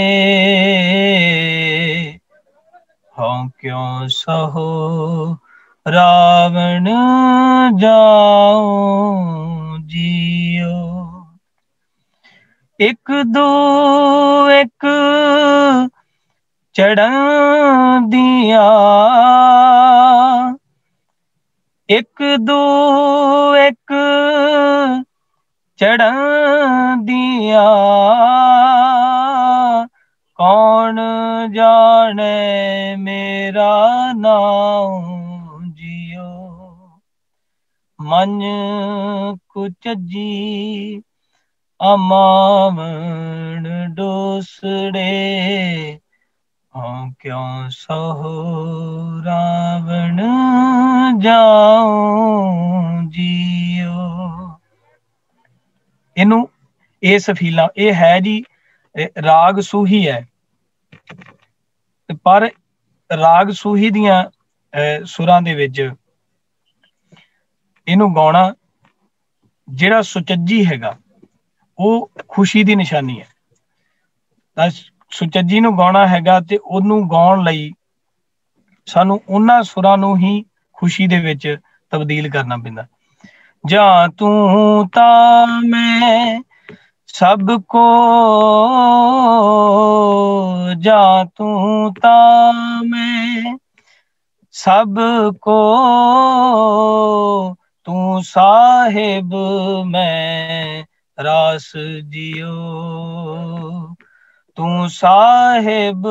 ਹਾਂ ਕਿਉਂ ਸੁਹਰਾਵਣ ਜਾਉ ਜੀਓ। ਇੱਕ ਦੋ ਇੱਕ ਚੜ੍ਹਨ ਦੀਆਂ, ਇੱਕ ਦੋ ਇੱਕ ਚੜ੍ਹਨ ਦੀਆਂ, ਕੌਣ ਜਾਣੇ ਮੇਰਾ ਨਾਉ ਜੀਓ। ਮੰਝ ਕੁਚੱਜੀ ਅਮਾਵਣ ਡੋਸੜੇ, ਹਾਂ ਕਿਉਂ ਸੁਹਰਾਵਣ ਜਾਉ ਜੀਓ। ਇਹਨੂੰ ਇਹ ਸਫੀਲਾ, ਇਹ ਹੈ ਜੀ ਰਾਗ ਸੂਹੀ ਹੈ, ਪਰ ਰਾਗ ਸੂਹੀ ਦੀਆਂ ਸੁਰਾਂ ਦੇ ਵਿੱਚ ਇਹਨੂੰ ਗਾਉਣਾ, ਜਿਹੜਾ ਸੁਚੱਜੀ ਹੈਗਾ ਉਹ ਖੁਸ਼ੀ ਦੀ ਨਿਸ਼ਾਨੀ ਹੈ। ਤਾਂ ਸੁਚੱਜੀ ਨੂੰ ਗਾਉਣਾ ਹੈਗਾ ਤੇ ਉਹਨੂੰ ਗਾਉਣ ਲਈ ਸਾਨੂੰ ਉਹਨਾਂ ਸੁਰਾਂ ਨੂੰ ਹੀ ਖੁਸ਼ੀ ਦੇ ਵਿੱਚ ਤਬਦੀਲ ਕਰਨਾ ਪੈਂਦਾ। ਜਾਂ ਤੂੰ ਤਾਂ ਮੈਂ ਸਭ ਕੋ, ਜਾਂ ਤੂੰ ਤਾਂ ਮੈਂ ਸਭ ਕੋ, ਤੂੰ ਸਾਹਿਬ ਮੈਂ ਰਾਸ ਜਿਓ। ਤੂੰ ਸਾਹਿਬ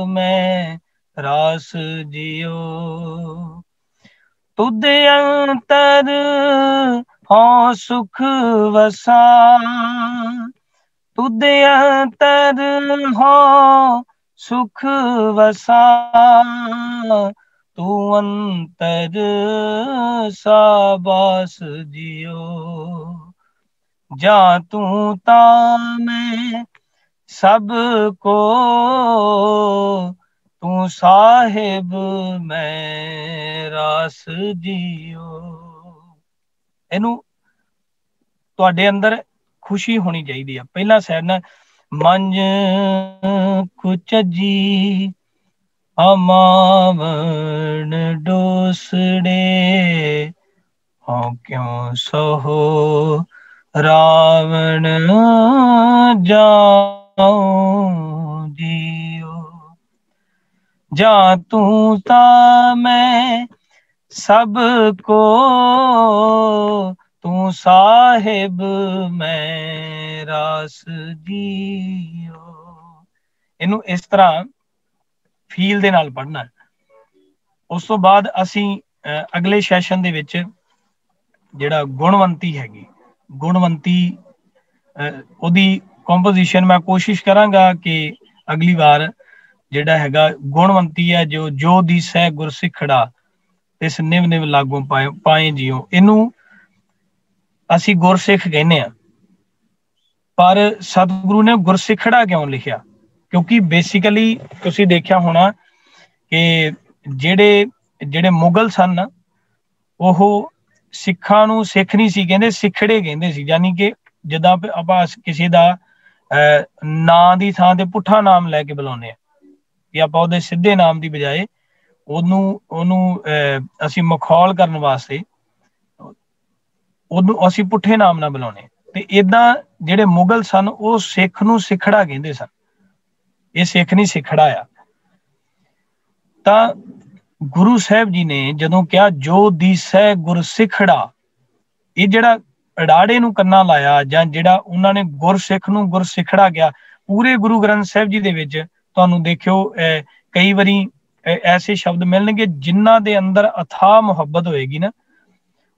ਮੈਂ ਰਾਸ ਜਿਓ। ਤੁਧ ਅੰਤਰ ਹੋ ਸੁਖ ਵਸਾ, ਤੁਧ ਅੰਤਰ ਹੋ ਸੁਖ ਵਸਾ, ਤੂੰ ਅੰਤਰ ਸਾਬਾਸ ਜਿਓ। ਜਾਂ ਤੂੰ ਤਾਂ ਮੈਂ ਸਭ ਕੋ, ਤੂੰ ਸਾਹਿਬ ਮੈਂ ਰਾਸ ਜਿਓ। ਇਹਨੂੰ ਤੁਹਾਡੇ ਅੰਦਰ ਖੁਸ਼ੀ ਹੋਣੀ ਚਾਹੀਦੀ ਆ। ਪਹਿਲਾ ਸਾਈਡ ਨਾ ਮੰਝ ਕੁਚੱਜੀ ਅਮਾਵਣ ਡੋਸੜੇ, ਹਾਂ ਕਿਉਂ ਸਹੋ ਰਾਵਣ ਜਾਉ ਜੀਓ। ਜਾਂ ਤੂੰ ਤਾਂ ਮੈਂ ਸਭ ਕੋ, ਤੂੰ ਸਾਹਿਬ ਮੈਂ ਰਾਸ ਜਿਓ। ਇਹਨੂੰ ਇਸ ਤਰ੍ਹਾਂ ਫੀਲ ਦੇ ਨਾਲ ਪੜ੍ਹਨਾ। ਉਸ ਤੋਂ ਬਾਅਦ ਅਸੀਂ ਅਗਲੇ ਸੈਸ਼ਨ ਦੇ ਵਿੱਚ ਜਿਹੜਾ ਗੁਣਵੰਤੀ ਹੈਗੀ, ਗੁਣਵੰਤੀ ਉਹਦੀ ਕੰਪੋਜੀਸ਼ਨ ਮੈਂ ਕੋਸ਼ਿਸ਼ ਕਰਾਂਗਾ ਕਿ ਅਗਲੀ ਵਾਰ ਜਿਹੜਾ ਹੈਗਾ ਗੁਣਵੰਤੀ ਹੈ ਜੋ ਦੀਸੈ ਗੁਰਸਿੱਖੜਾ ਤਿਸ ਨਿਵ ਨਿਵ ਲਾਗੋਂ ਪਾਏ ਜਿਉ, ਇਹਨੂੰ ਅਸੀਂ ਗੁਰਸਿੱਖ ਕਹਿੰਦੇ ਆ, ਪਰ ਸਤਿਗੁਰੂ ਨੇ ਗੁਰਸਿੱਖੜਾ ਕਿਉਂ ਲਿਖਿਆ? ਕਿਉਂਕਿ ਬੇਸਿਕਲੀ ਤੁਸੀਂ ਦੇਖਿਆ ਹੋਣਾ ਕਿ ਜਿਹੜੇ ਮੁਗਲ ਸਨ ਉਹ ਸਿੱਖਾਂ ਨੂੰ ਸਿੱਖ ਨਹੀਂ ਸੀ ਕਹਿੰਦੇ, ਸਿੱਖੜੇ ਕਹਿੰਦੇ ਸੀ। ਯਾਨੀ ਕਿ ਜਿੱਦਾਂ ਆਪਾਂ ਕਿਸੇ ਦਾ ਨਾਂ ਦੀ ਥਾਂ ਤੇ ਪੁੱਠਾ ਨਾਮ ਲੈ ਕੇ ਬੁਲਾਉਂਦੇ ਆ, ਕਿ ਆਪਾਂ ਉਹਦੇ ਸਿੱਧੇ ਨਾਮ ਦੀ ਬਜਾਏ ਉਹਨੂੰ ਅਸੀਂ ਮਖੌਲ ਕਰਨ ਵਾਸਤੇ ਉਹਨੂੰ ਅਸੀਂ ਪੁੱਠੇ ਨਾਮ ਨਾਲ ਬੁਲਾਉਂਦੇ। ਤੇ ਏਦਾਂ ਜਿਹੜੇ ਮੁਗਲ ਸਨ ਉਹ ਸਿੱਖ ਨੂੰ ਸਿੱਖੜਾ ਕਹਿੰਦੇ ਸਨ, ਇਹ ਸਿੱਖ ਨਹੀਂ ਸਿੱਖੜਾ ਆ। ਤਾਂ ਗੁਰੂ ਸਾਹਿਬ ਜੀ ਨੇ ਜਦੋਂ ਕਿਹਾ ਜੋ ਦੀਸੈ ਗੁਰਸਿੱਖੜਾ, ਇਹ ਜਿਹੜਾ ਅੜਾੜੇ ਨੂੰ ਕੰਨਾ ਲਾਇਆ ਜਾਂ ਜਿਹੜਾ ਉਹਨਾਂ ਨੇ ਗੁਰਸਿੱਖ ਨੂੰ ਗੁਰਸਿੱਖੜਾ ਕਿਹਾ, ਪੂਰੇ ਗੁਰੂ ਗ੍ਰੰਥ ਸਾਹਿਬ ਜੀ ਦੇ ਵਿੱਚ ਤੁਹਾਨੂੰ ਦੇਖਿਓ ਕਈ ਵਾਰੀ ਐਸੇ ਸ਼ਬਦ ਮਿਲਣਗੇ ਜਿਨ੍ਹਾਂ ਦੇ ਅੰਦਰ ਅਥਾਹ ਮੁਹੱਬਤ ਹੋਏਗੀ ਨਾ,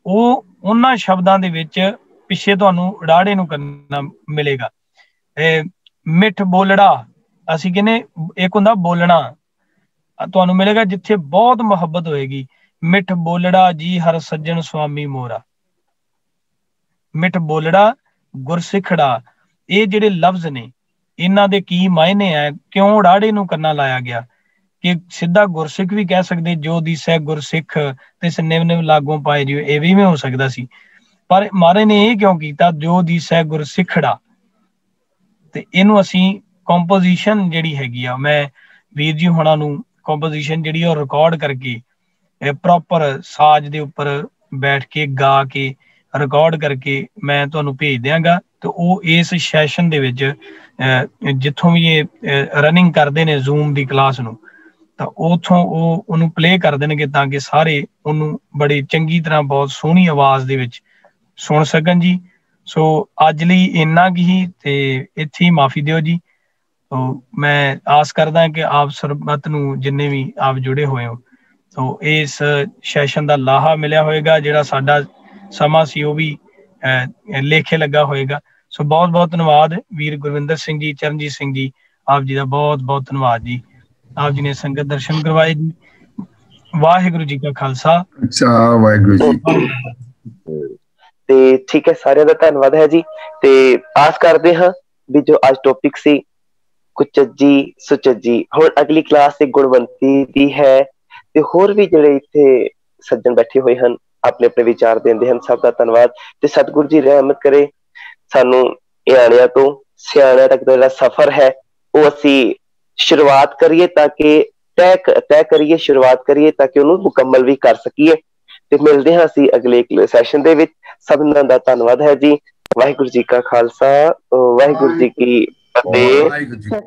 ਉਹ ਉਹਨਾਂ ਸ਼ਬਦਾਂ ਦੇ ਵਿੱਚ ਪਿੱਛੇ ਤੁਹਾਨੂੰ ਅੜਾੜੇ ਨੂੰ ਕੰਨਾ ਮਿਲੇਗਾ। ਮਿੱਠ ਬੋਲੜਾ, ਅਸੀਂ ਕਹਿੰਦੇ ਇੱਕ ਹੁੰਦਾ ਬੋਲਣਾ, ਤੁਹਾਨੂੰ ਮਿਲੇਗਾ ਜਿੱਥੇ ਬਹੁਤ ਮੁਹੱਬਤ ਹੋਏਗੀ। ਮਿੱਠ ਬੋਲੜਾ ਜੀ ਹਰ ਸੱਜਣ ਸੁਆਮੀ ਮੋਰਾ, ਮਿੱਠ ਬੋਲੜਾ ਗੁਰਸਿੱਖੜਾ, ਇਹ ਜਿਹੜੇ ਲਫ਼ਜ਼ ਨੇ ਇਹਨਾਂ ਦੇ ਕੀ ਮਾਇਨੇ ਹੈ, ਕਿਉਂ ਰਾੜੇ ਨੂੰ ਕੰਨਾ ਲਾਇਆ ਗਿਆ? ਕਿ ਸਿੱਧਾ ਗੁਰਸਿੱਖ ਵੀ ਕਹਿ ਸਕਦੇ, ਜੋ ਦੀਸੈ ਗੁਰਸਿੱਖ ਤੇ ਨਿਵ ਨਿਵ ਲਾਗੋਂ ਪਾਏ ਜਿਉ, ਇਹ ਵੀ ਹੋ ਸਕਦਾ ਸੀ, ਪਰ ਮਹਾਰਾਜ ਨੇ ਇਹ ਕਿਉਂ ਕੀਤਾ ਜੋ ਦੀਸੈ ਗੁਰਸਿੱਖੜਾ? ਤੇ ਇਹਨੂੰ ਅਸੀਂ ਕੰਪੋਜੀਸ਼ਨ ਜਿਹੜੀ ਹੈਗੀ ਆ, ਮੈਂ ਵੀਰ ਜੀ ਹੁਣਾਂ ਨੂੰ ਕੰਪੋਜੀਸ਼ਨ ਜਿਹੜੀ ਉਹ ਰਿਕਾਰਡ ਕਰਕੇ ਪ੍ਰੋਪਰ ਸਾਜ਼ ਦੇ ਉੱਪਰ ਬੈਠ ਕੇ ਗਾ ਕੇ ਰਿਕਾਰਡ ਕਰਕੇ ਮੈਂ ਤੁਹਾਨੂੰ ਭੇਜ ਦਿਆਂਗਾ। ਤੇ ਉਹ ਇਸ ਸੈਸ਼ਨ ਦੇ ਵਿੱਚ ਜਿੱਥੋਂ ਵੀ ਇਹ ਰਨਿੰਗ ਕਰਦੇ ਨੇ ਜ਼ੂਮ ਦੀ ਕਲਾਸ ਨੂੰ, ਤਾਂ ਉਥੋਂ ਉਹਨੂੰ ਪਲੇ ਕਰ ਦੇਣਗੇ ਤਾਂ ਕਿ ਸਾਰੇ ਉਹਨੂੰ ਬੜੀ ਚੰਗੀ ਤਰ੍ਹਾਂ ਬਹੁਤ ਸੋਹਣੀ ਆਵਾਜ਼ ਦੇ ਵਿੱਚ ਸੁਣ ਸਕਣ ਜੀ। ਸੋ ਅੱਜ ਲਈ ਇੰਨਾ ਕੁ ਹੀ, ਤੇ ਇੱਥੇ ਹੀ ਮਾਫੀ ਦਿਓ ਜੀ। ਮੈਂ ਆਸ ਕਰਦਾ ਕਿ ਆਪ ਸਰਬੱਤ ਨੂੰ ਜਿੰਨੇ ਵੀ ਆਪ ਜੁੜੇ ਹੋਏ ਹੋ ਸੋ ਇਸ ਸੈਸ਼ਨ ਦਾ ਲਾਹਾ ਮਿਲਿਆ ਹੋਏਗਾ, ਜਿਹੜਾ ਸਾਡਾ ਸਮਾਂ ਸੀ ਉਹ ਵੀ ਲੇਖੇ ਲੱਗਾ ਹੋਏਗਾ। ਸੋ ਬਹੁਤ ਬਹੁਤ ਧੰਨਵਾਦ ਵੀਰ ਗੁਰਵਿੰਦਰ ਸਿੰਘ ਜੀ, ਚਰਨਜੀਤ ਸਿੰਘ ਜੀ, ਆਪ ਜੀ ਦਾ ਬਹੁਤ ਬਹੁਤ ਧੰਨਵਾਦ ਜੀ। ਆਪ ਜੀ ਨੇ ਸੰਗਤ ਦਰਸ਼ਨ ਕਰਵਾਏ ਜੀ। ਵਾਹਿਗੁਰੂ ਜੀ ਕਾ ਖਾਲਸਾ, ਵਾਹਿਗੁਰੂ ਜੀ। ਤੇ ਠੀਕ ਹੈ, ਸਾਰਿਆਂ ਦਾ ਧੰਨਵਾਦ ਹੈ ਜੀ। ਤੇ ਆਸ ਕਰਦੇ ਹਾਂ ਵੀ ਜੋ ਅੱਜ ਟੌਪਿਕ ਸੀ ਕੁਚੱਜੀ ਸੁਚੱਜੀ, ਹੁਣ ਅਗਲੀ ਕਲਾਸ ਤੇ ਗੁਣਵੰਤੀ ਦੀ ਹੈ। ਤੇ ਹੋਰ ਵੀ ਜਿਹੜੇ ਇੱਥੇ ਸੱਜਣ ਬੈਠੇ ਹੋਏ ਹਨ ਆਪਣੇ ਆਪਣੇ ਵਿਚਾਰ ਦਿੰਦੇ ਹਨ, ਸਭ ਦਾ ਧੰਨਵਾਦ। ਤੇ ਸਤਿਗੁਰੂ ਜੀ ਰਹਿਮਤ ਕਰੇ ਸਾਨੂੰ ਨਿਆਣਿਆਂ ਤੋਂ ਸਿਆਣਿਆਂ ਤੱਕ ਦਾ ਜਿਹੜਾ ਸਫ਼ਰ ਹੈ ਉਹ ਅਸੀਂ ਸ਼ੁਰੂਆਤ ਕਰੀਏ ਤਾਂ ਕਿ ਤੈਅ ਕਰੀਏ, ਸ਼ੁਰੂਆਤ ਕਰੀਏ ਤਾਂ ਕਿ ਉਹਨੂੰ ਮੁਕੰਮਲ ਵੀ ਕਰ ਸਕੀਏ। ਤੇ ਮਿਲਦੇ ਹਾਂ ਅਸੀਂ ਅਗਲੇ ਸੈਸ਼ਨ ਦੇ ਵਿੱਚ। ਸਭਨਾਂ ਦਾ ਧੰਨਵਾਦ ਹੈ ਜੀ। ਵਾਹਿਗੁਰੂ ਜੀ ਕਾ ਖਾਲਸਾ, ਵਾਹਿਗੁਰੂ ਜੀ ਕੀ ਫਤਿਹ।